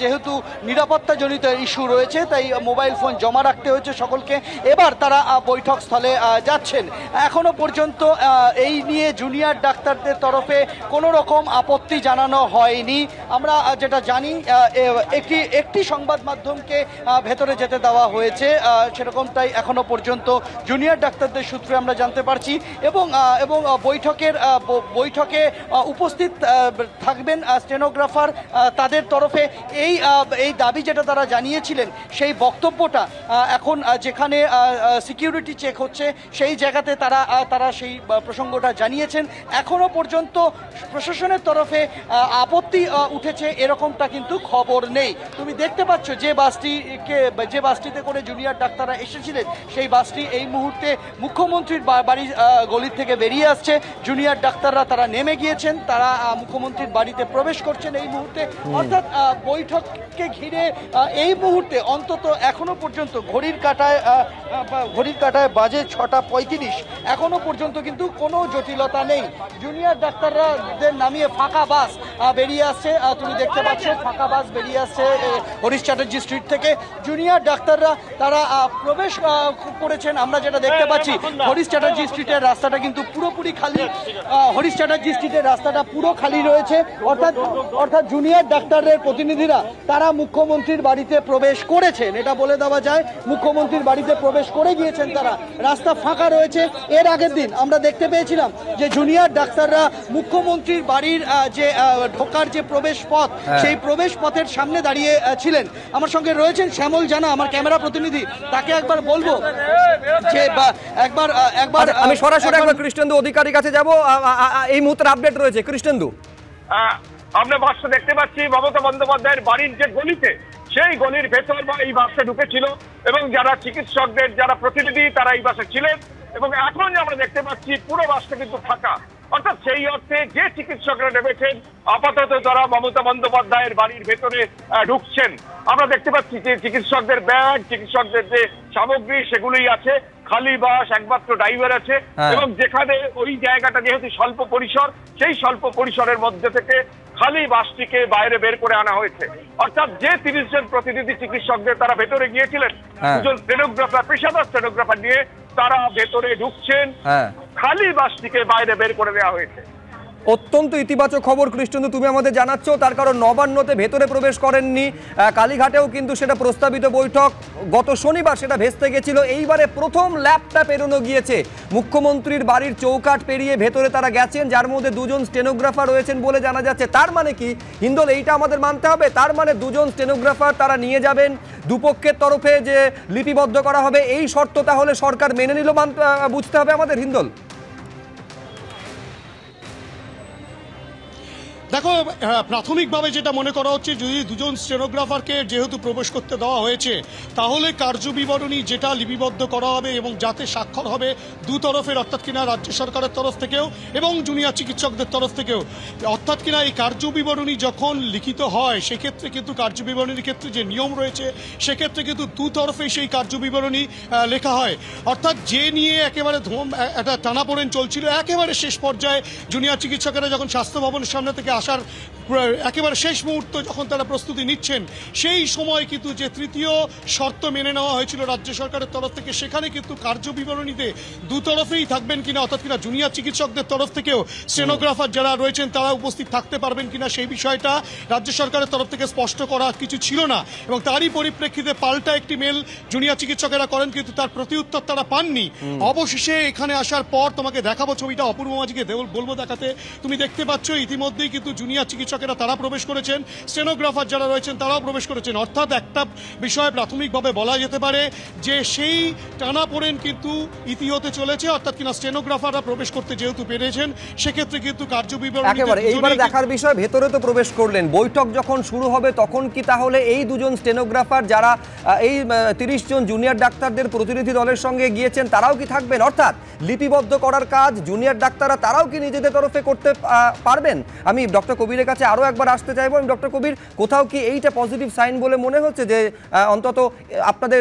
যেহেতু নিরাপত্তাজনিত ইস্যু রয়েছে তাই মোবাইল ফোন জমা রাখতে হয়েছে সকলকে। এবার তারা বৈঠক স্থলে যাচ্ছেন। এখনো পর্যন্ত এই নিয়ে জুনিয়র ডাক্তারদের তরফে কোনো রকম আপত্তি জানানো হয়নি। আমরা যেটা জানি, একটি সংবাদ মাধ্যমকে ভেতরে যেতে দেওয়া হয়েছে, সেরকমটাই এখনো পর্যন্ত জুনিয়র ডাক্তারদের সূত্রে আমরা জানতে পারছি। এবং বৈঠকে উপস্থিত থাকবেন স্টেনোগ্রাফার, তাদের তরফে এই দাবি যেটা তারা জানিয়েছিলেন সেই বক্তব্যটা এখন যেখানে সিকিউরিটি চেক হচ্ছে সেই জায়গাতে তারা সেই প্রসঙ্গটা জানিয়েছেন। এখনও পর্যন্ত প্রশাসনের তরফে আপত্তি উঠেছে এরকমটা কিন্তু খবর নেই। তুমি দেখতে পাচ্ছ যে বাসটিতে করে জুনিয়র ডাক্তাররা এসেছিলেন সেই বাসটি এই মুহূর্তে মুখ্যমন্ত্রীর বাড়ির গলি থেকে বেরিয়ে আসছে। জুনিয়র ডাক্তাররা তারা নেমে গিয়েছেন, তারা মুখ্যমন্ত্রীর বাড়িতে প্রবেশ করছেন এই মুহূর্তে। অর্থাৎ বৈঠককে ঘিরে এই মুহূর্তে অন্তত এখনো পর্যন্ত ঘড়ির কাঁটায় বাজে 6:35, এখনো পর্যন্ত কিন্তু কোনো জটিলতা নেই। জুনিয়র ডাক্তারদের নামিয়ে ফাঁকা বাস বেরিয়ে আসছে, তুমি দেখতে পাচ্ছ ফাঁকা বাস বেরিয়ে আসছে হরিশ চ্যাটার্জি স্ট্রিট থেকে। জুনিয়র ডাক্তাররা তারা প্রবেশ করেছেন। আমরা যেটা দেখতে পাচ্ছি হরিশ চ্যাটার্জি স্ট্রিটের রাস্তাটা কিন্তু পুরোপুরি খালি, হরিশ চ্যাটার্জি স্ট্রিটের রাস্তাটা পুরো খালি রয়েছে। অর্থাৎ জুনিয়র ডাক্তারদের প্রতিনিধিরা তারা মুখ্যমন্ত্রীর বাড়িতে প্রবেশ করেছেন, এটা বলে দেওয়া যায়। মুখ্যমন্ত্রীর বাড়িতে প্রবেশ করে গিয়েছেন তারা, রাস্তা ফাঁকা রয়েছে। এর আগের দিন আমরা দেখতে পেয়েছিলাম যে জুনিয়র ডাক্তাররা মুখ্যমন্ত্রীর বাড়ির যে ঢোকার যে প্রবেশ পথ, সেই প্রবেশ পথের সামনে দাঁড়িয়ে ছিলেন। আমার সঙ্গে রয়েছেন শ্যামল জানা, আমার ক্যামেরা প্রতিনিধি, তাকে একবার বলবো যে একবার আমি সরাসরি একবার কৃষ্ণেন্দু অধিকারীর কাছে যাব। এই মুহূর্তের আপডেট রয়েছে কৃষ্ণেন্দু। আমরা বাসটা দেখতে পাচ্ছি মমতা বন্দ্যোপাধ্যায়ের বাড়ির যে গলিতে, সেই গলির ভেতর এই বাসটা ঢুকেছিল এবং যারা চিকিৎসকদের যারা প্রতিনিধি তারা এই বাসে ছিলেন এবং এখন আমরা দেখতে পাচ্ছি পুরো বাসটা কিন্তু ফাঁকা। অর্থাৎ সেই অর্থে যে চিকিৎসকরা নেমেছেন আপাতত তারা মমতা বন্দ্যোপাধ্যায়ের বাড়ির ভেতরে ঢুকছেন। আমরা দেখতে পাচ্ছি যে চিকিৎসকদের ব্যাগ, চিকিৎসকদের যে সামগ্রী সেগুলোই আছে, খালি বাস, একমাত্র ড্রাইভার আছে এবং যেখানে ওই জায়গাটা যেহেতু স্বল্প পরিসর, সেই স্বল্প পরিসরের মধ্যে থেকে খালি বাসটিকে বাইরে বের করে আনা হয়েছে। অর্থাৎ যে 30 জন প্রতিনিধি চিকিৎসকদের তারা ভেতরে গিয়েছিলেন, দুজন স্টেনোগ্রাফার, পেশাদার স্টেনোগ্রাফার নিয়ে তারা ভেতরে ঢুকছেন, খালি বাসটিকে বাইরে বের করে দেওয়া হয়েছে। অত্যন্ত ইতিবাচক খবর কৃষ্ণেন্দু তুমি আমাদের জানাচ্ছ, তার কারণ নবান্নতে ভেতরে প্রবেশ করেননি, কালীঘাটেও কিন্তু সেটা প্রস্তাবিত বৈঠক গত শনিবার সেটা ভেস্তে গেছিল। এইবারে প্রথম ল্যাপটা পেরোনো গিয়েছে, মুখ্যমন্ত্রীর বাড়ির চৌকাঠ পেরিয়ে ভেতরে তারা গেছেন, যার মধ্যে 2 জন স্টেনোগ্রাফার রয়েছেন বলে জানা যাচ্ছে। তার মানে কি হিন্দল, এইটা আমাদের মানতে হবে, তার মানে 2 জন স্টেনোগ্রাফার তারা নিয়ে যাবেন, দুপক্ষের তরফে যে লিপিবদ্ধ করা হবে এই শর্ত তাহলে সরকার মেনে নিল, বুঝতে হবে আমাদের হিন্দল। দেখো, প্রাথমিকভাবে যেটা মনে করা হচ্ছে, যদি 2 জন স্টেনোগ্রাফারকে যেহেতু প্রবেশ করতে দেওয়া হয়েছে, তাহলে কার্যবিবরণী যেটা লিপিবদ্ধ করা হবে এবং যাতে স্বাক্ষর হবে দু তরফের, অর্থাৎ কিনা রাজ্য সরকারের তরফ থেকেও এবং জুনিয়র চিকিৎসকদের তরফ থেকেও, অর্থাৎ কিনা এই কার্যবিবরণী যখন লিখিত হয় সেক্ষেত্রে কিন্তু কার্যবিবরণীর ক্ষেত্রে যে নিয়ম রয়েছে সেক্ষেত্রে কিন্তু দু তরফেই সেই কার্যবিবরণী লেখা হয়। অর্থাৎ যে নিয়ে একেবারে একটা টানাপোড়েন চলছিল, একেবারে শেষ পর্যায়ে জুনিয়র চিকিৎসকেরা যখন স্বাস্থ্য ভবনের সামনে থেকে আসার একেবারে শেষ মুহূর্ত যখন তারা প্রস্তুতি নিচ্ছেন, সেই সময় কিন্তু যে তৃতীয় শর্ত মেনে নেওয়া হয়েছিল রাজ্য সরকারের তরফ থেকে, সেখানে কিন্তু কার্যবিবরণীতে দুতরফেই থাকবেন কিনা, অর্থাৎ কিনা জুনিয়র চিকিৎসকদের তরফ থেকেও স্টেনোগ্রাফার যারা রয়েছেন তারা উপস্থিত থাকতে পারবেন কিনা সেই বিষয়টা রাজ্য সরকারের তরফ থেকে স্পষ্ট করা কিছু ছিল না এবং তারই পরিপ্রেক্ষিতে পাল্টা একটি মেল জুনিয়র চিকিৎসকেরা করেন, কিন্তু তার প্রতিউত্তর তারা পাননি। অবশেষে এখানে আসার পর তোমাকে দেখাবো ছবিটা, অপূর্ব মাঝিকে বলবো দেখাতে। তুমি দেখতে পাচ্ছ ইতিমধ্যেই কিন্তু জুনিয়র চিকিৎসকেরা তারা প্রবেশ করেছেন, স্টেনোগ্রাফার যারা রয়েছেন তারাও প্রবেশ করেছেন। অর্থাৎ একটা বিষয় প্রাথমিকভাবে বলা যেতে পারে যে সেই টানাপোড়েন কিন্তু ইতি হতে চলেছে, অর্থাৎ কিনা স্টেনোগ্রাফাররা প্রবেশ করতে যেহেতু পেরেছেন সেক্ষেত্রে কিন্তু কার্যবিবরণী একেবারে এইবারে দেখার বিষয়, ভেতরে তো প্রবেশ করলেন, বৈঠক যখন শুরু হবে তখন কি তাহলে এই 2 জন স্টেনোগ্রাফার যারা এই 30 জন জুনিয়র ডাক্তারদের প্রতিনিধি দলের সঙ্গে গিয়েছেন তারাও কি থাকবেন? অর্থাৎ লিপিবদ্ধ করার কাজ জুনিয়র ডাক্তাররা তারাও কি নিজেদের তরফে করতে পারবেন? আমি ডক্টর কবিরের কাছে আরও একবার আসতে চাইবো। আমি ডক্টর কবির, কোথাও কি এইটা পজিটিভ সাইন বলে মনে হচ্ছে যে অন্তত আপনাদের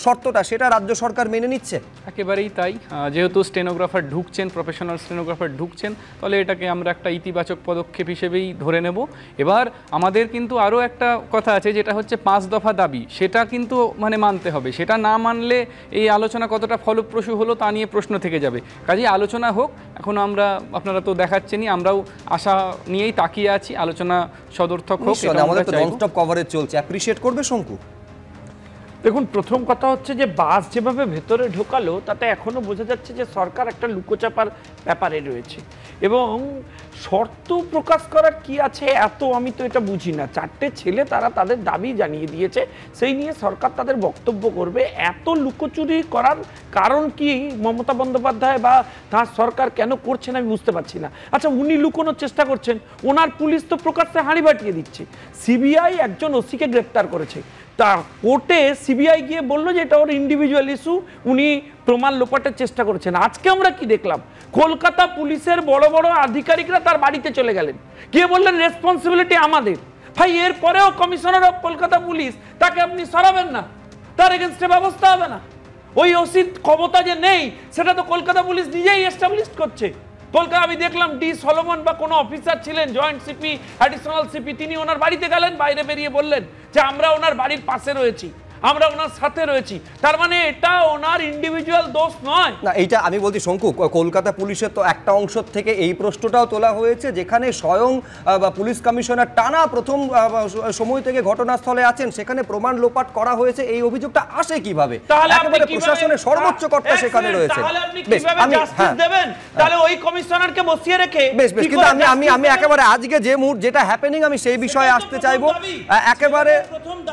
শর্তটা সেটা রাজ্য সরকার মেনে নিচ্ছে? একেবারেই তাই, যেহেতু স্টেনোগ্রাফার ঢুকছেন, প্রফেশনাল স্টেনোগ্রাফার ঢুকছেন, তাহলে এটাকে আমরা একটা ইতিবাচক পদক্ষেপ হিসেবেই ধরে নেব। এবার আমাদের কিন্তু আরও একটা কথা আছে, যেটা হচ্ছে 5 দফা দাবি, সেটা কিন্তু মানতে হবে। সেটা না মানলে এই আলোচনা কতটা ফলপ্রসূ হলো তা নিয়ে প্রশ্ন থেকে যাবে। কাজেই আলোচনা হোক, এখন আপনারা তো দেখাচ্ছেনই, আমরাও আশা নিয়েই তাকিয়ে আছি, আলোচনা সদর্থক হোক। আমাদের তো নন স্টপ কভারেজ চলছে, অ্যাপ্রিশিয়েট করবে শঙ্কু? দেখুন, প্রথম কথা হচ্ছে যে বাস যেভাবে ভেতরে ঢোকালো তাতে এখনো বোঝা যাচ্ছে যে সরকার একটা লুকোচাপার ব্যাপারে রয়েছে, এবং শর্ত প্রকাশ করার কি আছে এত আমি তো এটা বুঝি না। চারটে ছেলে তারা তাদের দাবি জানিয়ে দিয়েছে, সেই নিয়ে সরকার তাদের বক্তব্য করবে। এত লুকোচুরি করার কারণ কি মমতা বন্দ্যোপাধ্যায় বা তার সরকার কেন করছেন আমি বুঝতে পারছি না। আচ্ছা, উনি লুকোনোর চেষ্টা করছেন, ওনার পুলিশ তো প্রকাশ্যে হাঁড়ি বাটিয়ে দিচ্ছে। সিবিআই একজন ওসিকে গ্রেপ্তার করেছে, তা কোর্টে সিবিআই গিয়ে বললো যে এটা ওর ইন্ডিভিজুয়াল ইস্যু, উনি প্রমাণ লোপাটের চেষ্টা করেছেন। আজকে আমরা কি দেখলাম, কলকাতা পুলিশের বড় বড় আধিকারিকরা তার বাড়িতে চলে গেলেন, গিয়ে বললেন রেসপন্সিবিলিটি আমাদের। ভাই, এরপরেও কমিশনার অফ কলকাতা পুলিশ তাকে আপনি সরাবেন না, তার এগেনস্টে ব্যবস্থা হবে না। ওই ওসির ক্ষমতা যে নেই সেটা তো কলকাতা পুলিশ নিজেই এস্টাবলিশ করছে। কলকাতা আমি দেখলাম ডি সলোমন বা কোনো অফিসার ছিলেন, জয়েন্ট সিপি, অ্যাডিশনাল সিপি, তিনি ওনার বাড়িতে গেলেন, বাইরে বেরিয়ে বললেন যে আমরা ওনার বাড়ির পাশে রয়েছি, আমরা ওনার সাথে রয়েছি। তার মানে এটা ওনার ইন্ডিভিজুয়াল দোষ নয়। না, এইটা আমি বলছি শঙ্কু, কলকাতা পুলিশের তো একটা অংশ থেকে এই প্রশ্নটাও তোলা হয়েছে, যেখানে স্বয়ং পুলিশ কমিশনার টানা প্রথম সময় থেকে ঘটনাস্থলে আছেন, সেখানে প্রমাণ লোপাট করা হয়েছে। এই অভিযোগটা আসে কিভাবে? একেবারে প্রশাসনের সর্বোচ্চ কর্তা সেখানে রয়েছে। তাহলে ওই কমিশনারকে বসিয়ে রেখে বেশ, কিন্তু আমি একেবারে আজকে যে মুহূর্ত যেটা হ্যাপেনিং আমি সেই বিষয়ে আসতে চাইবো। একেবারে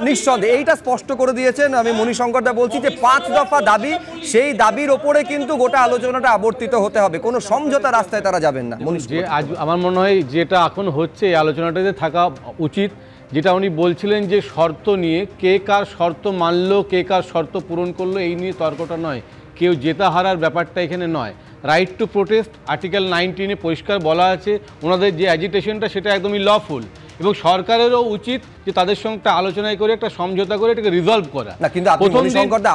নিঃসন্দেহে এইটা স্পষ্ট করে দিয়েছেন, আমি মণিশঙ্কর দা বলছি যে 5 দফা দাবি, সেই দাবির ওপরে কিন্তু গোটা আলোচনাটা আবর্তিত হতে হবে, কোনো সমঝোতা রাস্তায় তারা যাবেন না। যে আজ আমার মনে হয় যেটা এখন হচ্ছে এই আলোচনাটাতে থাকা উচিত, যেটা উনি বলছিলেন যে শর্ত নিয়ে কে কার শর্ত মানলো, কে কার শর্ত পূরণ করলো, এই নিয়ে তর্কটা নয়, কেউ জেতা হারার ব্যাপারটা এখানে নয়। রাইট টু প্রোটেস্ট আর্টিকেল 19-এ পরিষ্কার বলা আছে, ওনাদের যে অ্যাজিটেশনটা সেটা একদমই লফুল, এবং সরকারেরও উচিত যে তাদের সঙ্গে একটা আলোচনা করে একটা সমঝোতা করে এটাকে রিজলভ করা। না, কিন্তু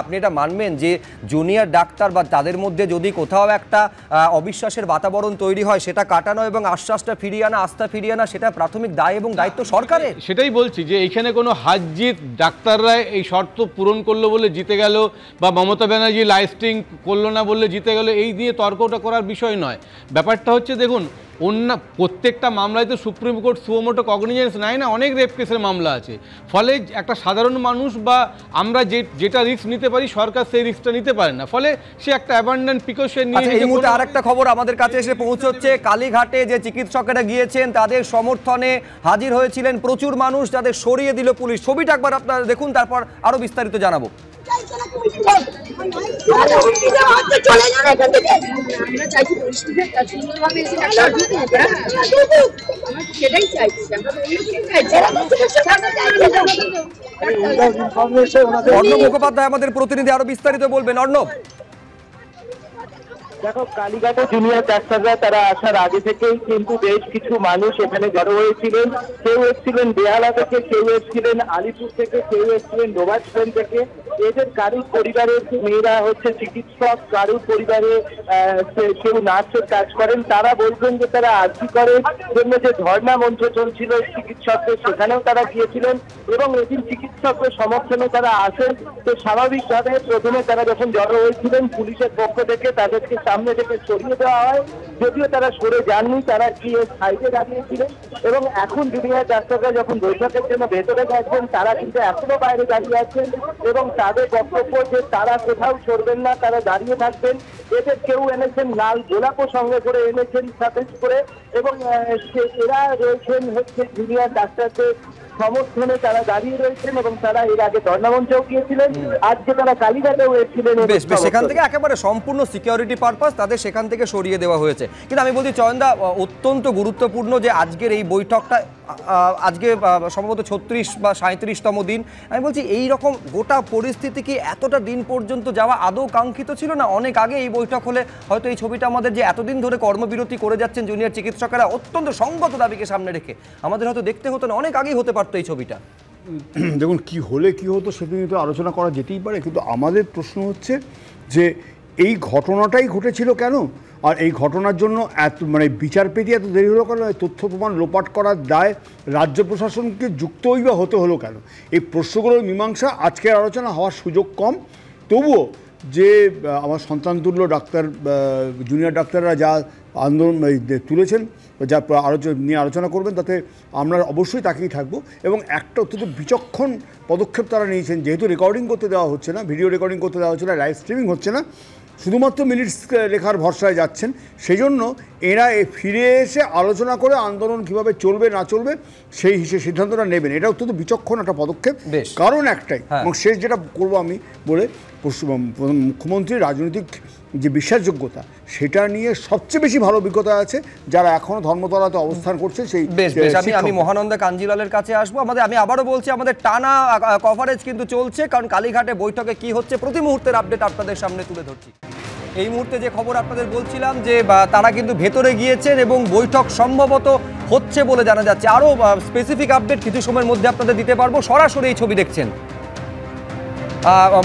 আপনি এটা মানবেন যে জুনিয়র ডাক্তার বা তাদের মধ্যে যদি কোথাও একটা অবিশ্বাসের বাতাবরণ তৈরি হয়, সেটা কাটানো এবং আশ্বাসটা ফিরিয়ে আনা, আস্থা ফিরিয়ে আনা, সেটা প্রাথমিক দায় এবং দায়িত্ব সরকারের। সেটাই বলছি যে এখানে কোনো হার-জিত, ডাক্তাররা এই শর্ত পূরণ করলো বলে জিতে গেল বা মমতা ব্যানার্জি লাইস্টিং করলো না বলে জিতে গেল, এই দিয়ে তর্কটা করার বিষয় নয়। ব্যাপারটা হচ্ছে, দেখুন, অন্য প্রত্যেকটা মামলায় তো সুপ্রিম কোর্ট সুমোটো কগনিজেন্স নেয় না, অনেক রেপ কেসের মামলা আছে। ফলে একটা সাধারণ মানুষ বা আমরা যেটা রিস্ক নিতে পারি, সরকার সেই রিস্কটা নিতে পারে না, ফলে সে একটা অ্যাবান্ডেন্ট প্রিকশন নিয়ে। এই মুহূর্তে আরেকটা খবর আমাদের কাছে এসে পৌঁছচ্ছে, কালীঘাটে যে চিকিৎসকেরা গিয়েছেন তাদের সমর্থনে হাজির হয়েছিলেন প্রচুর মানুষ, যাদের সরিয়ে দিল পুলিশ। ছবিটা একবার আপনারা দেখুন, তারপর আরো বিস্তারিত জানাবো। অর্ণব মুখোপাধ্যায় আমাদের প্রতিনিধি আরো বিস্তারিত বলবেন। অর্ণব, দেখো, কালীঘাটে জুনিয়র ডাক্তাররা তারা আসার আগে থেকেই কিন্তু বেশ কিছু মানুষ এখানে জড়ো হয়েছিলেন। কেউ এসেছিলেন বেহালা থেকে, কেউ এসেছিলেন আলিপুর থেকে, কেউ এসেছিলেন ডোবাস্ট্যান্ড থেকে। এদের কারুর পরিবারের মেয়েরা হচ্ছে চিকিৎসক, কারুর পরিবারে কেউ নার্সের কাজ করেন। তারা বলছেন যে তারা আর্জি করার জন্য যে ধর্ণা মঞ্চ চলছিল চিকিৎসকদের, সেখানেও তারা গিয়েছিলেন এবং এদিন চিকিৎসকদের সমর্থনে তারা আসেন। তো স্বাভাবিকভাবে প্রথমে তারা যখন জড়ো হয়েছিলেন, পুলিশের পক্ষ থেকে তাদেরকে সামনে থেকে সরিয়ে দেওয়া হয়, যদিও তারা সরে যাননি, তারা গিয়ে সাইডে দাঁড়িয়েছিলেন। এবং এখন জুনিয়র ডাক্তাররা যখন বৈঠকের জন্য ভেতরে গেছেন, তারা কিন্তু এখনো বাইরে দাঁড়িয়ে আছেন এবং তাদের বক্তব্য যে তারা কোথাও সরবেন না, তারা দাঁড়িয়ে থাকবেন। এদের কেউ এনেছেন লাল গোলাপও সঙ্গে করে এনেছেন সাথে করে, এবং এরা রয়েছেন হচ্ছে জুনিয়র ডাক্তারদের সমর্থনে তারা দাঁড়িয়ে রয়েছেন এবং তারা এর আগে ধর্ণামঞ্চেও গিয়েছিলেন, আজকে তারা কালীঘাটেও এসেছিলেন। সেখান থেকে একেবারে সম্পূর্ণ সিকিউরিটি পারপাস তাদের সেখান থেকে সরিয়ে দেওয়া হয়েছে। কিন্তু আমি বলছি চয়নদা, অত্যন্ত গুরুত্বপূর্ণ যে আজকের এই বৈঠকটা, আজকে সম্ভবত 36 বা 37তম দিন। আমি বলছি এই রকম গোটা পরিস্থিতি কি এতটা দিন পর্যন্ত যাওয়া আদৌ কাঙ্ক্ষিত ছিল না? অনেক আগে এই বৈঠক হলে হয়তো এই ছবিটা আমাদের, যে এতদিন ধরে কর্মবিরতি করে যাচ্ছেন জুনিয়র চিকিৎসকেরা অত্যন্ত সঙ্গত দাবিকে সামনে রেখে, আমাদের হয়তো দেখতে হতো না, অনেক আগেই হতে পারতো এই ছবিটা। দেখুন, কি হলে কি হতো সেটা নিয়ে তো আলোচনা করা যেতেই পারে, কিন্তু আমাদের প্রশ্ন হচ্ছে যে এই ঘটনাটাই ঘটেছিল কেন, আর এই ঘটনার জন্য বিচার পেতে এত দেরি হলো কেন, তথ্য প্রমাণ লোপাট করার দায় রাজ্য প্রশাসনকে যুক্তই বা হতে হলো কেন, এই প্রশ্নগুলোর মীমাংসা আজকের আলোচনা হওয়ার সুযোগ কম। তবুও যে আমার সন্তানতুল্য ডাক্তার জুনিয়র ডাক্তাররা যা আন্দোলন তুলেছেন, যা নিয়ে আলোচনা করবেন, তাতে আমরা অবশ্যই তাকিয়ে থাকবো। এবং একটা অত্যন্ত বিচক্ষণ পদক্ষেপ তারা নিয়েছেন, যেহেতু রেকর্ডিং করতে দেওয়া হচ্ছে না, ভিডিও রেকর্ডিং করতে দেওয়া হচ্ছে না, লাইভ স্ট্রিমিং হচ্ছে না, শুধুমাত্র মিনিটস লেখার ভরসায় যাচ্ছেন। সেই জন্য এরা ফিরে এসে আলোচনা করে আন্দোলন কিভাবে চলবে না চলবে সেই সিদ্ধান্তটা নেবেন। এটা অত্যন্ত বিচক্ষণ একটা পদক্ষেপ। কারণ একটাই, এবং শেষ যেটা করবো আমি বলে, মুখ্যমন্ত্রীর রাজনৈতিক যে বিশ্বাসযোগ্যতা, সেটা নিয়ে সবচেয়ে বেশি ভালো অভিজ্ঞতা আছে যারা এখনো ধর্মতলাতে অবস্থান করছে। সেই আমি মহানন্দা কাঞ্জিলালের কাছে আসবো। আমি আবারও বলছি, আমাদের টানা কভারেজ কিন্তু চলছে, কারণ কালীঘাটে বৈঠকে কি হচ্ছে প্রতি মুহূর্তের আপডেট আপনাদের সামনে তুলে ধরছি। এই মুহূর্তে যে খবর আপনাদের বলছিলাম যে তারা কিন্তু ভেতরে গিয়েছেন এবং বৈঠক সম্ভবত হচ্ছে বলে জানা যাচ্ছে। আরও স্পেসিফিক আপডেট কিছু সময়ের মধ্যে আপনাদের দিতে পারবো। সরাসরি এই ছবি দেখছেন।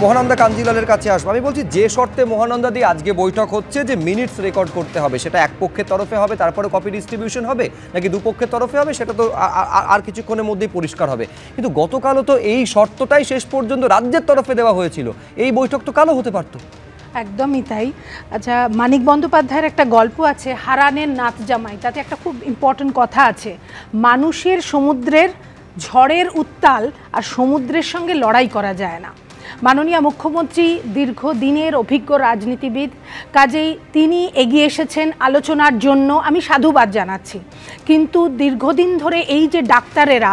মহানন্দা কাঞ্জিলালের কাছে আসবো। আমি বলছি, যে শর্তে মহানন্দা দিয়ে আজকে বৈঠক হচ্ছে যে মিনিটস রেকর্ড করতে হবে, সেটা এক পক্ষের তরফে হবে, তারপরে কপি ডিস্ট্রিবিউশন হবে, নাকি দুপক্ষের তরফে হবে, সেটা তো আর কিছুক্ষণের মধ্যেই পরিষ্কার হবে। কিন্তু গতকালও তো এই শর্তটাই শেষ পর্যন্ত রাজ্যের তরফে দেওয়া হয়েছিল। এই বৈঠক তো কালও হতে পারতো। একদমই তাই। আচ্ছা, মানিক বন্দ্যোপাধ্যায়ের একটা গল্প আছে, হারানের নাচ জামাই, তাতে একটা খুব ইম্পর্টেন্ট কথা আছে, মানুষের সমুদ্রের ঝড়ের উত্তাল আর সমুদ্রের সঙ্গে লড়াই করা যায় না। মাননীয় মুখ্যমন্ত্রী দীর্ঘদিনের অভিজ্ঞ রাজনীতিবিদ, কাজেই তিনি এগিয়ে এসেছেন আলোচনার জন্য, আমি সাধুবাদ জানাচ্ছি। কিন্তু দীর্ঘদিন ধরে এই যে ডাক্তারেরা,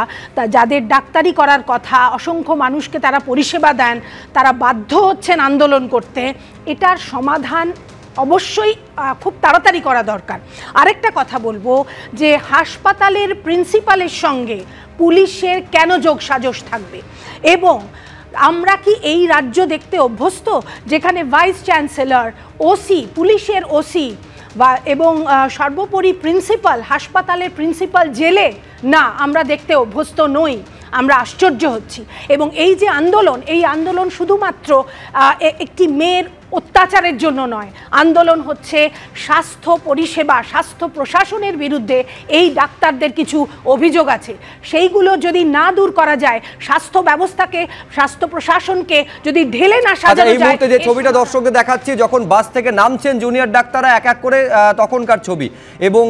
যাদের ডাক্তারি করার কথা, অসংখ্য মানুষকে তারা পরিষেবা দেন, তারা বাধ্য হচ্ছেন আন্দোলন করতে, এটার সমাধান অবশ্যই খুব তাড়াতাড়ি করা দরকার। আরেকটা কথা বলবো যে হাসপাতালের প্রিন্সিপালের সঙ্গে পুলিশের কেন যোগসাজশ থাকবে, এবং আমরা কি এই রাজ্য দেখতে অভ্যস্ত যেখানে ভাইস চ্যান্সেলর, ওসি, পুলিশের ওসি এবং সর্বোপরি প্রিন্সিপাল, হাসপাতালের প্রিন্সিপাল জেলে? না, আমরা দেখতে অভ্যস্ত নই, আমরা আশ্চর্য হচ্ছি। এবং এই যে আন্দোলন, এই আন্দোলন শুধুমাত্র একটি মেয়ের অত্যাচারের জন্য নয়, আন্দোলন হচ্ছে স্বাস্থ্য পরিষেবা, স্বাস্থ্য প্রশাসনের বিরুদ্ধে এই ডাক্তারদের কিছু অভিযোগ আছে, সেইগুলো যদি না দূর করা যায়, স্বাস্থ্য ব্যবস্থাকে, স্বাস্থ্য প্রশাসনকে যদি ঢেলে না সাজানো যায়। এই মুহূর্তে যে ছবিটা দর্শকদের দেখাচ্ছি, যখন বাস থেকে নামছেন জুনিয়র ডাক্তাররা এক এক করে, তখনকার ছবি। এবং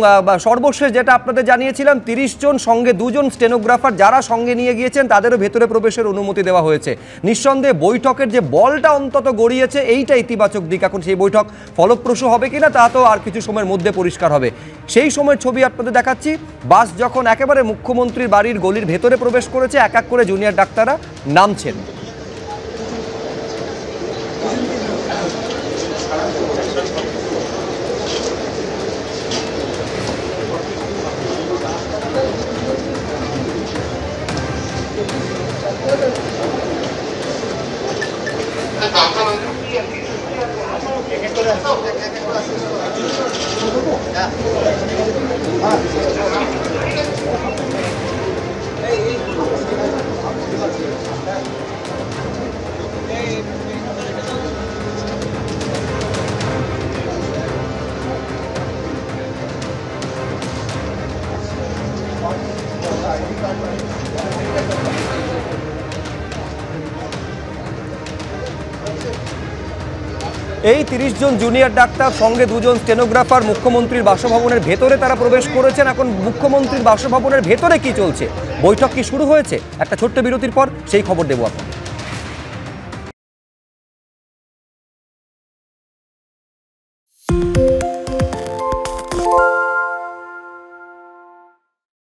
সর্বশেষ যেটা আপনাদের জানিয়েছিলাম, 30 জন, সঙ্গে 2 জন স্টেনোগ্রাফার যারা সঙ্গে নিয়ে গিয়েছেন তাদেরও ভেতরে প্রবেশের অনুমতি দেওয়া হয়েছে। নিঃসন্দেহে বৈঠকের যে বলটা অন্তত গড়িয়েছে, এইটাই ইতিবাচক দিক। এখন সেই বৈঠক ফলপ্রসূ হবে কিনা তা তো আর কিছু সময়ের মধ্যে পরিষ্কার হবে। সেই সময়ের ছবি আপনাদের দেখাচ্ছি, বাস যখন একেবারে মুখ্যমন্ত্রীর বাড়ির গলির ভেতরে প্রবেশ করেছে, এক এক করে জুনিয়র ডাক্তাররা নামছেন। এই 30 জন জুনিয়র ডাক্তার সঙ্গে 2 জন স্টেনোগ্রাফার মুখ্যমন্ত্রীর বাসভবনের ভেতরে তারা প্রবেশ করেছেন। এখন মুখ্যমন্ত্রীর বাসভবনের ভেতরে কি চলছে, বৈঠক কি শুরু হয়েছে, একটা ছোট্ট বিরতির পর সেই খবর দেবো আপনাদের।